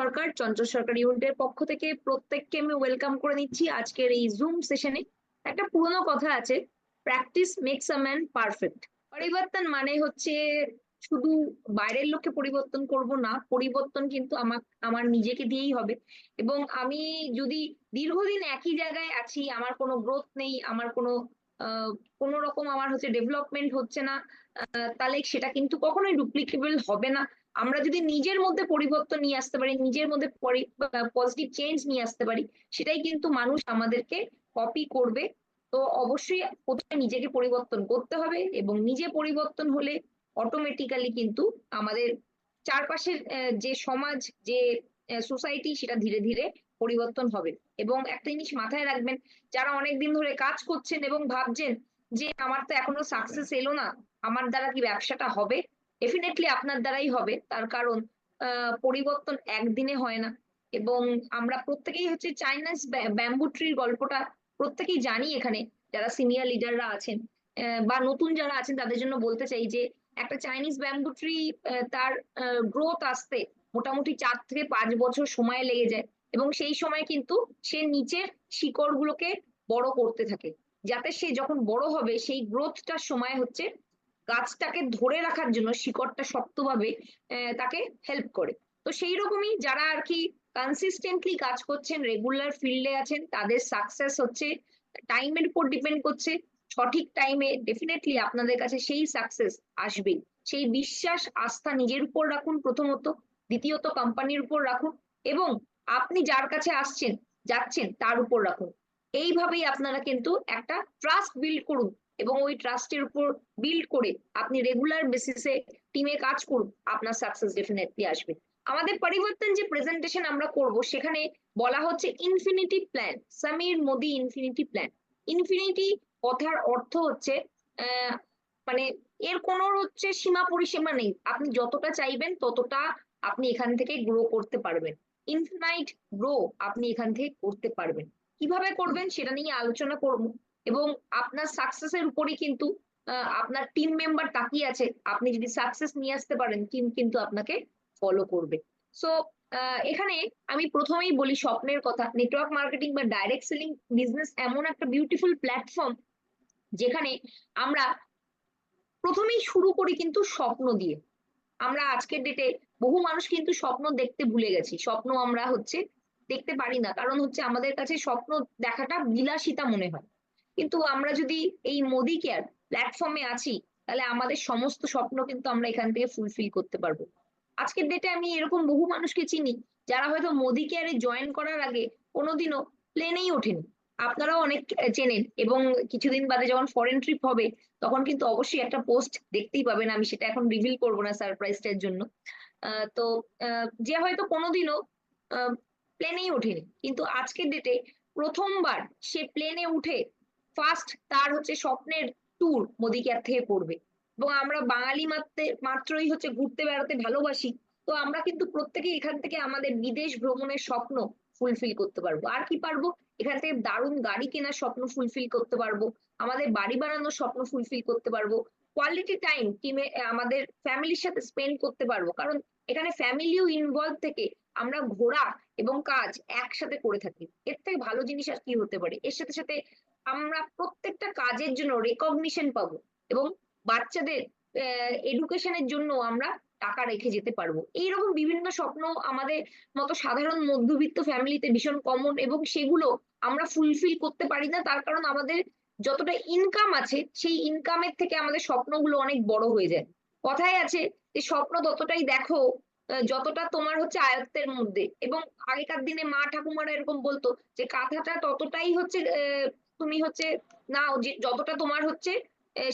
সরকার, চঞ্চল সরকার ইউনিটের পক্ষ থেকে প্রত্যেককে আমি ওয়েলকাম করে নিচ্ছি আজকের এই জুম সেশনে। একটা পুরোনো কথা আছে, practice makes a man perfect. পরিবর্তন মানে হচ্ছে শুধু বাইরের লোককে পরিবর্তন করব না, পরিবর্তন কিন্তু আমার নিজেকে দিয়েই হবে। এবং আমি যদি দীর্ঘদিন একই জায়গায় আছি, আমার কোনো গ্রোথ নেই, আমার আহ কোনো রকম আমার হচ্ছে ডেভেলপমেন্ট হচ্ছে না, তাহলে সেটা কিন্তু কখনোই ডুপ্লিকেবল হবে না। আমরা যদি নিজের মধ্যে পরিবর্তন নিয়ে আসতে পারি, নিজের মধ্যে পজিটিভ চেঞ্জ নিয়ে আসতে পারি, সেটাই কিন্তু মানুষ আমাদেরকে কপি করবে। তো অবশ্যই প্রথমে নিজেকে পরিবর্তন করতে হবে, এবং নিজে পরিবর্তন হলে অটোমেটিক্যালি কিন্তু আমাদের চারপাশের যে সমাজ, যে সোসাইটি, সেটা ধীরে ধীরে পরিবর্তন হবে। এবং একটা জিনিস মাথায় রাখবেন, যারা অনেকদিন ধরে কাজ করছেন এবং ভাবছেন যে আমার তো এখনো সাকসেস এলো না, আমার দ্বারা কি ব্যবসাটা হবে? ডেফিনেটলি আপনার দ্বারাই হবে। তার কারণ পরিবর্তন একদিনে হয় না। এবং আমরা প্রত্যেকেই হচ্ছে চাইনিজ ব্যাম্বু ট্রির গল্পটা প্রত্যেকেই জানি এখানে, যারা সিনিয়র লিডাররা আছেন বা নতুন যারা আছেন তাদের জন্য বলতে চাই যে একটা চাইনিজ ব্যাম্বু ট্রি, তার গ্রোথ আসতে মোটামুটি 4 থেকে 5 বছর সময় লেগে যায়। এবং সেই সময় কিন্তু সে নিচের শিকড় গুলোকে বড় করতে থাকে, যাতে সে যখন বড় হবে সেই গ্রোথটার সময় হচ্ছে গাছটাকে ধরে রাখার জন্য শিকড়টা শক্তভাবে তাকে হেল্প করে। তো সেই রকমই যারা আর কি কনসিস্টেন্টলি কাজ করছেন, রেগুলার ফিল্ডে আছেন, তাদের সাকসেস হচ্ছে টাইমের উপর ডিপেন্ড করছে। সঠিক টাইমে ডেফিনেটলি আপনাদের কাছে সেই সাকসেস আসবেই। সেই বিশ্বাস আস্থা নিজের উপর রাখুন প্রথমত, দ্বিতীয়ত কোম্পানির উপর রাখুন, এবং আপনি যার কাছে আসছেন যাচ্ছেন তার উপর রাখুন। এইভাবেই আপনারা কিন্তু একটা ট্রাস্ট বিল্ড করুন, এবং ওই ট্রাস্টের উপর বিল্ড করে আপনি রেগুলার বেসিসে টিমে কাজ করুন, আপনার সাকসেস ডেফিনেটলি আসবে। আমাদের পরিবর্তন যে প্রেজেন্টেশন আমরা করব, সেখানে বলা হচ্ছে infinity plan, Samir Modi infinity plan. Infinity কথার অর্থ হচ্ছে আহ মানে এর কোনো হচ্ছে সীমা পরিসীমা নেই, আপনি যতটা চাইবেন ততটা আপনি এখান থেকে গ্রো করতে পারবেন। ইনফিনাইট গ্রো আপনি এখান থেকে করতে পারবেন। কিভাবে করবেন সেটা নিয়ে আলোচনা করব। এবং আপনার সাকসেসের উপরই কিন্তু আপনার টিম মেম্বার তাকিয়ে আছে। আপনি যদি সাকসেস নিয়ে আসতে পারেন, টিম কিন্তু আপনাকে ফলো করবে। সো এখানে আমি প্রথমেই বলি স্বপ্নের কথা। নেটওয়ার্ক মার্কেটিং বা ডাইরেক্ট সেলিং বিজনেস এমন একটা বিউটিফুল প্ল্যাটফর্ম, যেখানে আমরা প্রথমেই শুরু করি কিন্তু স্বপ্ন দিয়ে। আমরা আজকের ডেটে বহু মানুষ কিন্তু স্বপ্ন দেখতে ভুলে গেছি, স্বপ্ন আমরা হচ্ছে দেখতে পারি না, কারণ হচ্ছে আমাদের কাছে স্বপ্ন দেখাটা বিলাসিতা মনে হয়। কিন্তু আমরা যদি এই মোদি কেয়ার প্ল্যাটফর্মে আছি, তাহলে আমাদের সমস্ত স্বপ্ন কিন্তু আমরা এখান থেকে ফুলফিল করতে পারবো। আজকের ডেটে আমি এরকম বহু মানুষকে চিনি, যারা হয়তো মোদি কেয়ারে জয়েন করার আগে কোনোদিনও প্লেনেই ওঠেনি। আপনারাও অনেক চেনেন। এবং কিছুদিন বাদে যখন ফরেন ট্রিপ হবে, তখন কিন্তু অবশ্যই একটা পোস্ট দেখতেই পাবেন, আমি সেটা এখন রিভিল করবো না সারপ্রাইজটার জন্য। তো যে হয়তো কোনোদিনও প্লেনেই ওঠেনি, কিন্তু আজকের ডেটে প্রথমবার সে প্লেনে উঠে ফার্স্ট তার হচ্ছে স্বপ্নের ট্যুর মোদি কেয়ার থেকে করবে। এবং আমরা বাঙালি মাত্রই হচ্ছে ঘুরতে বেড়াতে ভালোবাসি। তো আমরা কিন্তু প্রত্যেকেই এখান থেকে আমাদের বিদেশ ভ্রমণের স্বপ্ন ফুলফিল করতে পারবো। আর কি পারবো? এখান থেকে দারুণ গাড়ি কেনার স্বপ্ন ফুলফিল করতে পারবো, আমাদের বাড়ি বানানোর স্বপ্ন ফুলফিল করতে পারবো, কোয়ালিটি টাইম টিমে আমাদের ফ্যামিলির সাথে স্পেন্ড করতে পারবো। কারণ এখানে ফ্যামিলিও ইনভলভ থেকে আমরা ঘোরা এবং কাজ একসাথে করে থাকি। এর থেকে ভালো জিনিস আর কি হতে পারে? এর সাথে সাথে আমরা প্রত্যেকটা কাজের জন্য রেকগনিশন পাবো, এবং বাচ্চাদের এডুকেশনের জন্য আমরা টাকা রেখে যেতে পারবো। এইরকম বিভিন্ন স্বপ্ন আমাদের মতো সাধারণ মধ্যবিত্ত ফ্যামিলিতে ভীষণ কমন, এবং সেগুলো আমরা ফুলফিল করতে পারি না, তার কারণ আমাদের যতটা ইনকাম আছে সেই ইনকামের থেকে আমাদের স্বপ্নগুলো অনেক বড় হয়ে যায়। কথায় আছে যে স্বপ্ন ততটাই দেখো যতটা তোমার হচ্ছে আয়ত্তের মধ্যে। এবং আগেকার দিনে মা ঠাকুমারা এরকম বলতো যে কাঁথাটা ততটাই হচ্ছে তুমি হচ্ছে নাও যে যতটা তোমার হচ্ছে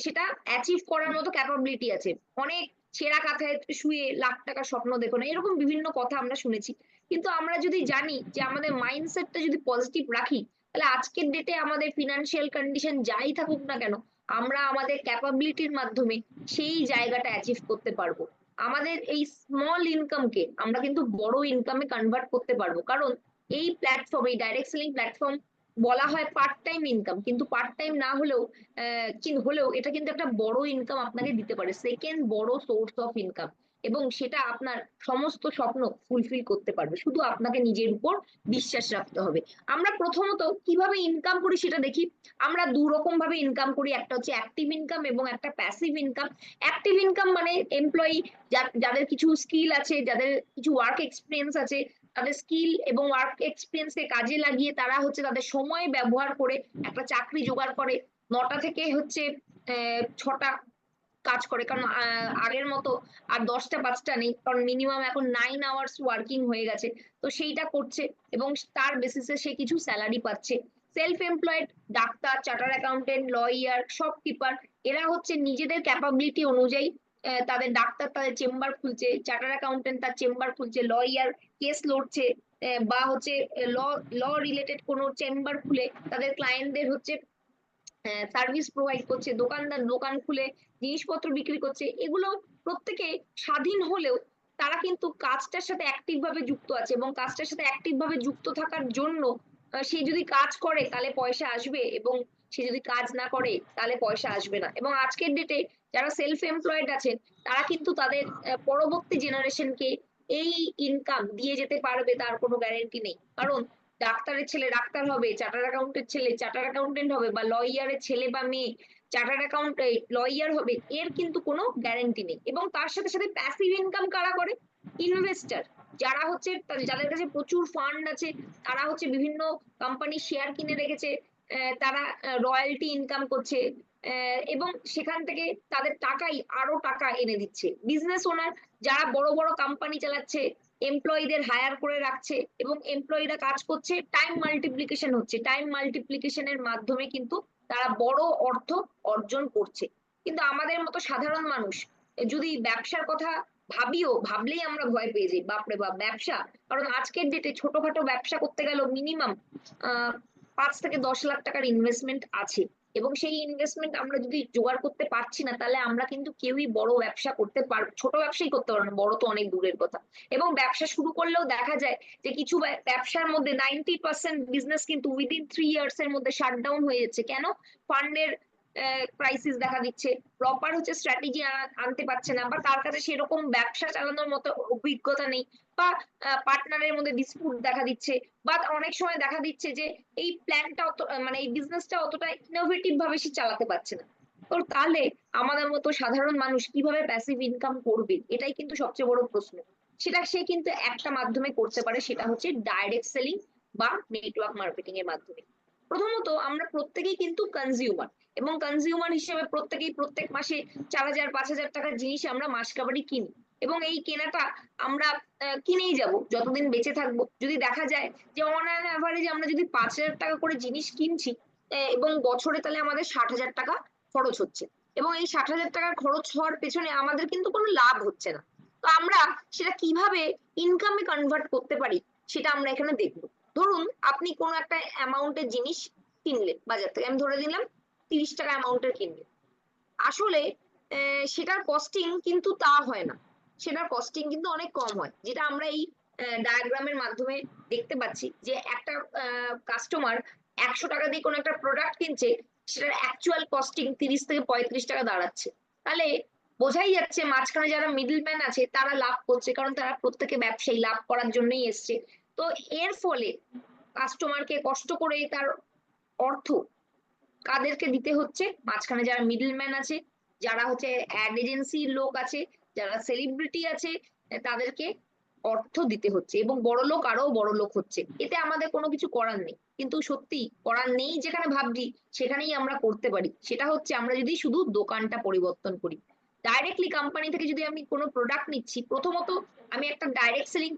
সেটা অ্যাচিভ করার মতো ক্যাপাবিলিটি আছে। অনেক ছেঁড়া কাঁথায় শুয়ে লাখ টাকার স্বপ্ন দেখো না, এরকম বিভিন্ন কথা আমরা শুনেছি। কিন্তু আমরা যদি জানি যে আমাদের মাইন্ডসেটটা যদি পজিটিভ রাখি, তাহলে আজকের ডেটে আমাদের ফিনান্সিয়াল কন্ডিশন যাই থাকুক না কেন, আমরা আমাদের ক্যাপাবিলিটির মাধ্যমে সেই জায়গাটা অ্যাচিভ করতে পারবো। আমাদের এই স্মল ইনকামকে আমরা কিন্তু বড় ইনকামে কনভার্ট করতে পারবো। কারণ এই প্ল্যাটফর্ম, এই ডাইরেক্ট সেলিং প্ল্যাটফর্ম বলা হয় পার্ট টাইম ইনকাম, কিন্তু পার্ট টাইম না হলেও হলেও এটা কিন্তু একটা বড় ইনকাম আপনাকে দিতে পারে, সেকেন্ড বড় সোর্স অফ ইনকাম। এবং সেটা আপনার সমস্ত স্বপ্ন ফুলফিল করতে পারবে। শুধু আপনাকে নিজের উপর বিশ্বাস রাখতে হবে। আমরা প্রথমত কিভাবে ইনকাম করি সেটা দেখি। আমরা দু রকম ভাবে ইনকাম করি, একটা হচ্ছে অ্যাক্টিভ ইনকাম এবং একটা প্যাসিভ ইনকাম। অ্যাক্টিভ ইনকাম মানে এমপ্লয়ি যাদের কিছু স্কিল আছে, যাদের কিছু ওয়ার্ক এক্সপিরিয়েন্স আছে, তাদের স্কিল এবং ওয়ার্ক এক্সপিরিয়েন্স কে কাজে লাগিয়ে তারা হচ্ছে তাদের সময় ব্যবহার করে একটা চাকরি জোগাড় করে। 9টা থেকে হচ্ছে 6টা কাজ করে, কারণ আগের মতো আর 10টা 5টা নেই, কারণ মিনিমাম এখন 9 আওয়ার্স ওয়ার্কিং হয়ে গেছে। তো সেইটা করছে এবং তার বেসিসে সে কিছু স্যালারি পাচ্ছে। Self employed doctor, charter accountant, lawyer, shopkeeper, এরা হচ্ছে নিজেদের ক্যাপাবিলিটি অনুযায়ী তাদের ডাক্তার তাদের চেম্বার খুলছে, চার্টার অ্যাকাউন্টেন্ট তার চেম্বার খুলছে, লয়ার কেস লড়ছে, বা হচ্ছে ল ল রিলেটেড কোনো চেম্বার খুলে তাদের ক্লায়েন্টদের হচ্ছে সার্ভিস প্রোভাইড করছে, দোকানদার দোকান খুলে জিনিসপত্র বিক্রি করছে। এগুলো প্রত্যেকে স্বাধীন হলেও তারা কিন্তু কাজটার সাথে অ্যাক্টিভ ভাবে যুক্ত আছে, এবং কাজটার সাথে অ্যাক্টিভ ভাবে যুক্ত থাকার জন্য সে যদি কাজ করে তাহলে পয়সা আসবে, এবং সে যদি কাজ না করে তাহলে পয়সা আসবে না। এবং আজকের ডেটে যারা সেলফ এমপ্লয়েড আছেন তারা কিন্তু তাদের পরবর্তী জেনারেশনকে এই ইনকাম দিয়ে যেতে পারবে তার কোনো গ্যারেন্টি নেই। কারণ ডাক্তারের ছেলে ডাক্তার হবে, চার্টার অ্যাকাউন্টেন্টের ছেলে চার্টার অ্যাকাউন্টেন্ট হবে, বা লয়ারের ছেলে বা মেয়ে চার্টার অ্যাকাউন্ট লয়ার হবে, এর কিন্তু কোনো গ্যারান্টি নেই। এবং তার সাথে সাথে প্যাসিভ ইনকাম কারা করে? ইনভেস্টার, যারা হচ্ছে যাদের কাছে প্রচুর ফান্ড আছে, তারা হচ্ছে বিভিন্ন কোম্পানি শেয়ার কিনে রেখেছে, তারা রয়্যালটি ইনকাম করছে, এবং সেখান থেকে তাদের টাকাই আরো টাকা এনে দিচ্ছে। বিজনেস ওনার, যারা বড় বড় কোম্পানি চালাচ্ছে, এমপ্লয়ীদের হায়ার করে রাখছে এবং এমপ্লয়ীরা কাজ করছে, টাইম মাল্টিপ্লিকেশন হচ্ছে, টাইম মাল্টিপ্লিকেশনের মাধ্যমে কিন্তু তারা বড় অর্থ অর্জন করছে। কিন্তু আমাদের মতো সাধারণ মানুষ যদি ব্যবসার কথা ভাবলেই আমরা ভয় পেয়ে যাই, বাপরে বাপ ব্যবসা! কারণ আজকের ডেটে ছোটখাটো ব্যবসা করতে গেলেও মিনিমাম 5 থেকে 10 লাখ টাকার ইনভেস্টমেন্ট আছে, এবং সেই ইনভেস্টমেন্ট আমরা যদি জোগাড় করতে পারছি না তাহলে আমরা কিন্তু কেউই বড় ব্যবসা করতে পারবো, ছোট ব্যবসাই করতে পারবো না, বড় তো অনেক দূরের কথা। এবং ব্যবসা শুরু করলেও দেখা যায় যে কিছু ব্যবসার মধ্যে 90% বিজনেস কিন্তু উইদিন 3 ইয়ার্স এর মধ্যে শাটডাউন হয়ে যাচ্ছে। কেন? ফান্ডের ক্রাইসিস দেখা দিচ্ছে, প্রপার হচ্ছে স্ট্র্যাটেজি আনতে পারছে না, বা তার কাছে সেরকম ব্যবসা চালানোর মতো অভিজ্ঞতা নেই, বা পার্টনারের মধ্যে ডিসপুট দেখা দিচ্ছে, বা অনেক সময় দেখা দিচ্ছে যে এই প্ল্যানটা অত মানে এই বিজনেসটা অতটা ইনোভেটিভ ভাবে সে চালাতে পারছে না। তো তাহলে আমাদের মতো সাধারণ মানুষ কিভাবে প্যাসিভ ইনকাম করবে, এটাই কিন্তু সবচেয়ে বড় প্রশ্ন। সেটা সে কিন্তু একটা মাধ্যমে করতে পারে, সেটা হচ্ছে ডাইরেক্ট সেলিং বা নেটওয়ার্ক মার্কেটিং এর মাধ্যমে। প্রথমত আমরা প্রত্যেকেই কিন্তু কনজিউমার, এবং কনজিউমার হিসেবে প্রত্যেকেই প্রত্যেক মাসে 4,000 5,000 টাকার জিনিস আমরা মাস কাবারি কিনি, এবং এই কেনাটা আমরা কিনেই যাব যতদিন বেঁচে থাকবো। যদি দেখা যায় যে অন অ্যান অ্যাভারেজ আমরা যদি 5,000 টাকা করে জিনিস কিনছি, এবং বছরে তাহলে আমাদের 60,000 টাকা খরচ হচ্ছে, এবং এই 60,000 টাকা খরচ হওয়ার পেছনে আমাদের কিন্তু কোনো লাভ হচ্ছে না। তো আমরা সেটা কিভাবে ইনকামে কনভার্ট করতে পারি সেটা আমরা এখানে দেখবো। ধরুন আপনি কোনো একটা অ্যামাউন্টের জিনিস কিনলেন বাজার থেকে, আমি ধরে নিলাম 30 টাকা অ্যামাউন্টের কিনলেন। আসলে সেটার কস্টিং কিন্তু তা হয় না, সেটার কস্টিং কিন্তু অনেক কম হয়, যেটা আমরা এই ডায়াগ্রামের মাধ্যমে দেখতে পাচ্ছি যে একটা কাস্টমার 100 টাকা দিয়ে কোনো একটা প্রোডাক্ট কিনছে, সেটার অ্যাকচুয়াল কস্টিং 30 থেকে 35 টাকা দাঁড়াচ্ছে। তাহলে বোঝাই যাচ্ছে মাঝখানে যারা মিডল ম্যান আছে তারা লাভ করছে, কারণ তারা প্রত্যেকে ব্যবসায়ী, লাভ করার জন্যই এসছে। তো এর ফলে কাস্টমারকে কষ্ট করে তার অর্থ কাদেরকে দিতে হচ্ছে? মাঝখানে যারা মিডল ম্যান আছে, যারা হচ্ছে অ্যাড এজেন্সির লোক আছে, যারা সেলিব্রিটি আছে, তাদেরকে অর্থ দিতে হচ্ছে, এবং বড় লোক আরো বড় লোক হচ্ছে। এতে আমাদের কোনো কিছু করার নেই, কিন্তু সত্যি করার নেই যেখানে ভাবছি সেখানেই আমরা করতে পারি। সেটা হচ্ছে আমরা যদি শুধু দোকানটা পরিবর্তন করি। ডাইরেক্টলি কোম্পানি থেকে যদি আমি কোনো প্রোডাক্ট নিচ্ছি, প্রথমত আমি একটা ডাইরেক্ট সেলিং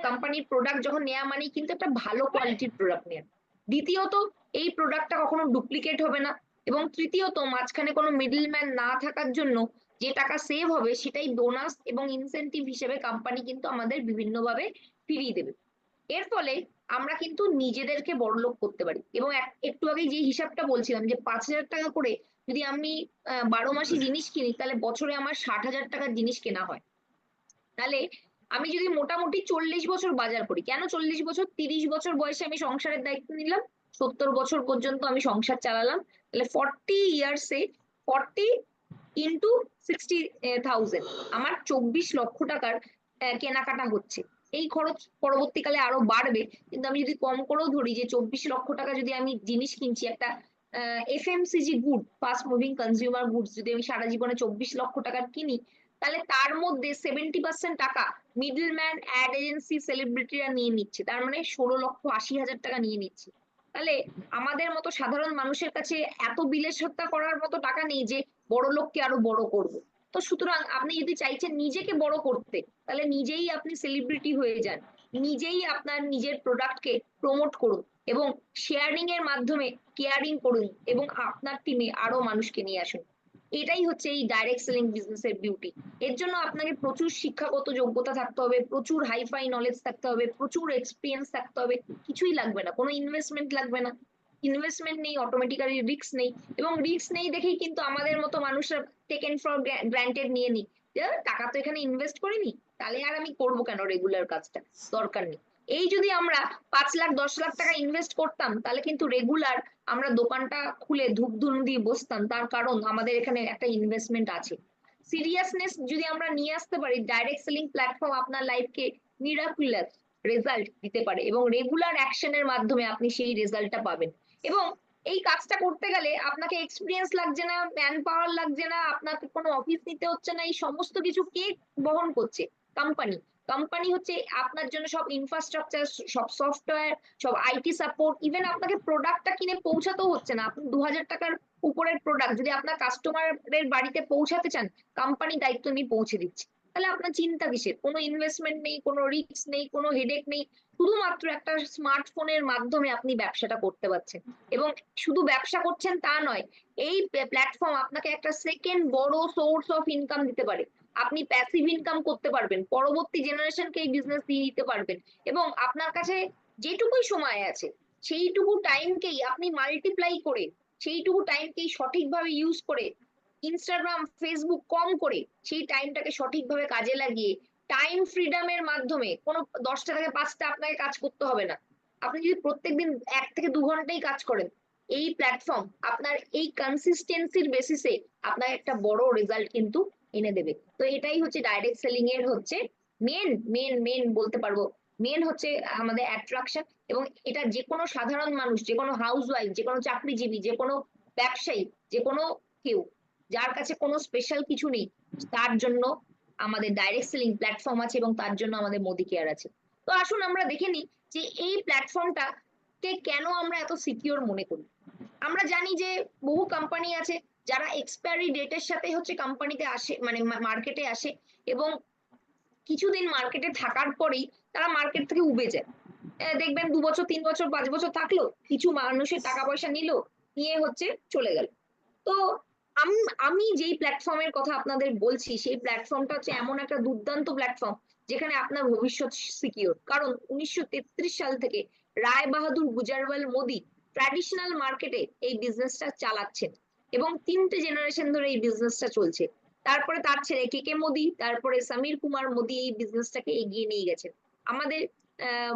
কোম্পানির প্রোডাক্ট যখন নেওয়া মানে কিন্তু একটা ভালো কোয়ালিটির প্রোডাক্ট নেওয়া। দ্বিতীয়ত এই প্রোডাক্টটা কখনো ডুপ্লিকেট হবে না, এবং তৃতীয়ত মাঝখানে কোনো মিডল ম্যান না থাকার জন্য যে টাকা সেভ হবে সেটাই বোনাস এবং ইনসেনটিভ হিসেবে কোম্পানি কিন্তু আমাদের বিভিন্নভাবে ফিরিয়ে দেবে। এর ফলে আমরা কিন্তু নিজেদেরকে বড়লোক করতে পারি। এবং একটু আগে যে হিসাবটা বলছিলাম যে 5,000 টাকা করে যদি আমি 12 মাসে জিনিস কিনি, তাহলে বছরে আমার 60,000 টাকার জিনিস কেনা হয়। তাহলে আমি যদি মোটামুটি 40 বছর বাজার করি, কেন 40 বছর, 30 বছর বয়সে আমি সংসারের দায়িত্ব নিলাম, 70 বছর পর্যন্ত আমি সংসার চালালাম, তাহলে 40 ইয়ার্সে 40 ইন্টু 60,000, আমার 24 লক্ষ টাকার কেনাকাটা হচ্ছে। এই খরচ পরবর্তীকালে আরো বাড়বে, কিন্তু আমি যদি কম করেও ধরি যে 24 লক্ষ টাকা যদি আমি জিনিস কিনছি, একটা FMCG good, fast moving consumer goods, যদি আমি সারা জীবনে 24 লক্ষ টাকার কিনি, তাহলে তার মধ্যে 70% টাকা মিডল ম্যান, অ্যাড এজেন্সি, সেলিব্রিটিরা নিয়ে নিচ্ছে। তার মানে 16,80,000 টাকা নিয়ে নিচ্ছে। তাহলে আমাদের মতো সাধারণ মানুষের কাছে এত বিলাসিতা করার মতো টাকা নেই যে বড় লোককে আরো বড় করব। তো সুতরাং আপনি যদি চাইছেন নিজেকে বড় করতে, তাহলে নিজেই আপনি সেলিব্রিটি হয়ে যান, নিজেই আপনার নিজের প্রোডাক্টকে প্রমোট করুন, এবং শেয়ারিং এর মাধ্যমে কেয়ারিং করুন, এবং আপনার টিমে আরো মানুষকে নিয়ে আসুন। এটাই হচ্ছে এই ডাইরেক্ট সেলিং বিজনেসের বিউটি। এর জন্য আপনাকে প্রচুর শিক্ষাগত যোগ্যতা থাকতে হবে, প্রচুর হাইফাই নলেজ থাকতে হবে, প্রচুর এক্সপিরিয়েন্স থাকতে হবে। কিছুই লাগবে না, কোনো ইনভেস্টমেন্ট লাগবে না। ইনভেস্টমেন্ট নেই, অটোমেটিক্যালি রিস্ক নেই, এবং রিস্ক নেই দেখেই কিন্তু আমাদের মতো মানুষরা টেকেন ফর গ্রান্টেড নিয়ে নিই, যে টাকা তো এখানে ইনভেস্ট করিনি, তাহলে আর আমি করবো কেন রেগুলার কাজটা, দরকার নেই। এই যদি আমরা 5 লাখ 10 লাখ টাকা ইনভেস্ট করতাম, তাহলে কিন্তু রেগুলার আমরা দোকানটা খুলে ধূপ ধুন দিয়ে বসতাম, তার কারণ আমাদের এখানে একটা ইনভেস্টমেন্ট আছে। সিরিয়াসনেস যদি আমরা নিয়ে আসতে পারি, ডাইরেক্ট সেলিং প্ল্যাটফর্ম আপনার লাইফকে মিরাকুলাস রেজাল্ট দিতে পারে, এবং রেগুলার অ্যাকশনের মাধ্যমে আপনি সেই রেজাল্টটা পাবেন। এবং এই কাজটা করতে গেলে আপনাকে এক্সপিরিয়েন্স লাগছে না, ম্যান পাওয়ার লাগছে না, আপনাকে কোনো অফিস নিতে হচ্ছে না। এই সমস্ত কিছু কে বহন করছে? কোম্পানি। কোম্পানি হচ্ছে আপনার জন্য সব ইনফ্রাস্ট্রাকচার, সব সফটওয়্যার, সব আইটি সাপোর্ট, ইভেন আপনাকে প্রোডাক্টটা কিনে পৌঁছাতেও হচ্ছে না। আপনি 2,000 টাকার উপরের প্রোডাক্ট যদি আপনার কাস্টমারের বাড়িতে পৌঁছাতে চান, কোম্পানি দায়িত্ব নিয়ে পৌঁছে দিচ্ছে। তাহলে আপনার চিন্তা কিসের? কোনো ইনভেস্টমেন্ট নেই, কোনো রিস্ক নেই, কোনো হেডেক নেই। শুধুমাত্র একটা স্মার্টফোনের মাধ্যমে আপনি ব্যবসাটা করতে পারছেন। এবং শুধু ব্যবসা করছেন তা নয়, এই প্ল্যাটফর্ম আপনাকে একটা সেকেন্ড বড় সোর্স অফ ইনকাম দিতে পারে। আপনি প্যাসিভ ইনকাম করতে পারবেন, পরবর্তী জেনারেশনকে এই বিজনেস দিয়ে দিতে পারবেন, এবং আপনার কাছে যেটুকুই সময় আছে সেইটুকু টাইমকেই আপনি মাল্টিপ্লাই করে, সেইটুকু টাইমকেই সঠিকভাবে ইউজ করে, ইনস্টাগ্রাম ফেসবুক কম করে সেই টাইমটাকে সঠিকভাবে কাজে লাগিয়ে, টাইম ফ্রিডমের মাধ্যমে কোনো 10টা থেকে 5টা আপনাকে কাজ করতে হবে না। আপনি যদি প্রত্যেকদিন 1 থেকে 2 ঘন্টাই কাজ করেন, এই প্ল্যাটফর্ম আপনার এই কনসিস্টেন্সির বেসিসে আপনার একটা বড় রেজাল্ট কিন্তু এনে দেবে। তো এটাই হচ্ছে ডাইরেক্ট সেলিং এর হচ্ছে মেন মেন মেন বলতে পারবো, মেন হচ্ছে আমাদের অ্যাট্রাকশন। এবং এটা যে কোনো সাধারণ মানুষ, যে কোনো হাউস ওয়াইফ, যে কোনো চাকরিজীবী, যে কোনো ব্যবসায়ী, যে কোনো কেউ যার কাছে কোনো স্পেশাল কিছু নেই, তার জন্য আমাদের ডাইরেক্ট সেলিং প্ল্যাটফর্ম আছে, এবং তার জন্য আমাদের মোদি কেয়ার আছে। তো আসুন আমরা দেখে নিই যে এই প্ল্যাটফর্মটা কে কেন আমরা এত সিকিউর মনে করি। আমরা জানি যে বহু কোম্পানি আছে যারা এক্সপায়ারি ডেটের সাথে হচ্ছে কোম্পানিতে আসে, মানে মার্কেটে আসে, এবং কিছুদিন মার্কেটে থাকার পরেই তারা মার্কেট থেকে উবে যায়। দেখবেন 2 বছর 3 বছর 5 বছর থাকলো, কিছু মানুষের টাকা পয়সা নিল, নিয়ে হচ্ছে চলে গেল। তো আমি আমি যেই প্ল্যাটফর্মের কথা আপনাদের বলছি, সেই প্ল্যাটফর্মটা হচ্ছে এমন একটা দুর্দান্ত প্ল্যাটফর্ম যেখানে আপনার ভবিষ্যৎ সিকিউর। কারণ 1933 সাল থেকে রায় বাহাদুর গুজরাওয়াল মোদি ট্র্যাডিশনাল মার্কেটে এই বিজনেসটা চালাচ্ছেন, এবং 3টে জেনারেশন ধরে এই বিজনেসটা চলছে। তারপরে তার ছেলে কে কে মোদি, তারপরে সমীর কুমার মোদি এই বিজনেসটাকে এগিয়ে নিয়ে গেছেন। আমাদের আহ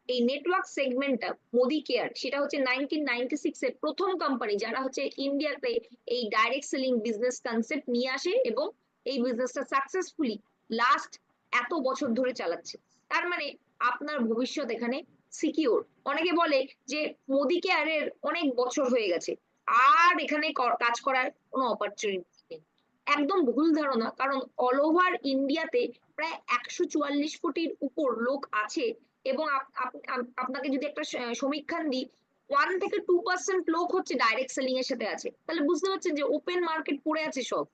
এই নেটওয়ার্ক সেগমেন্টটা মোদি কেয়ার, সেটা হচ্ছে 1996 এর প্রথম কোম্পানি যারা হচ্ছে ইন্ডিয়াতে এই ডাইরেক্ট সেলিং বিজনেস কনসেপ্ট নিয়ে আসে, এবং এই বিজনেসটা সাকসেসফুলি লাস্ট এত বছর ধরে চালাচ্ছে। তার মানে আপনার ভবিষ্যৎ এখানে সিকিউর। অনেকে বলে যে মোদি কেয়ারের অনেক বছর হয়ে গেছে, আর এখানে কাজ করার কোনো অপরচুনিটি নেই। একদম ভুল ধারণা। কারণ অল ওভার ইন্ডিয়াতে প্রায় 144 কোটির উপর লোক আছে, এবং আপনাকে যদি একটা সমীক্ষান দিই, 1 থেকে 2% লোক হচ্ছে ডাইরেক্ট সেলিং এর সাথে আছে। তাহলে বুঝতে পারছেন যে ওপেন মার্কেট পড়ে আছে সব,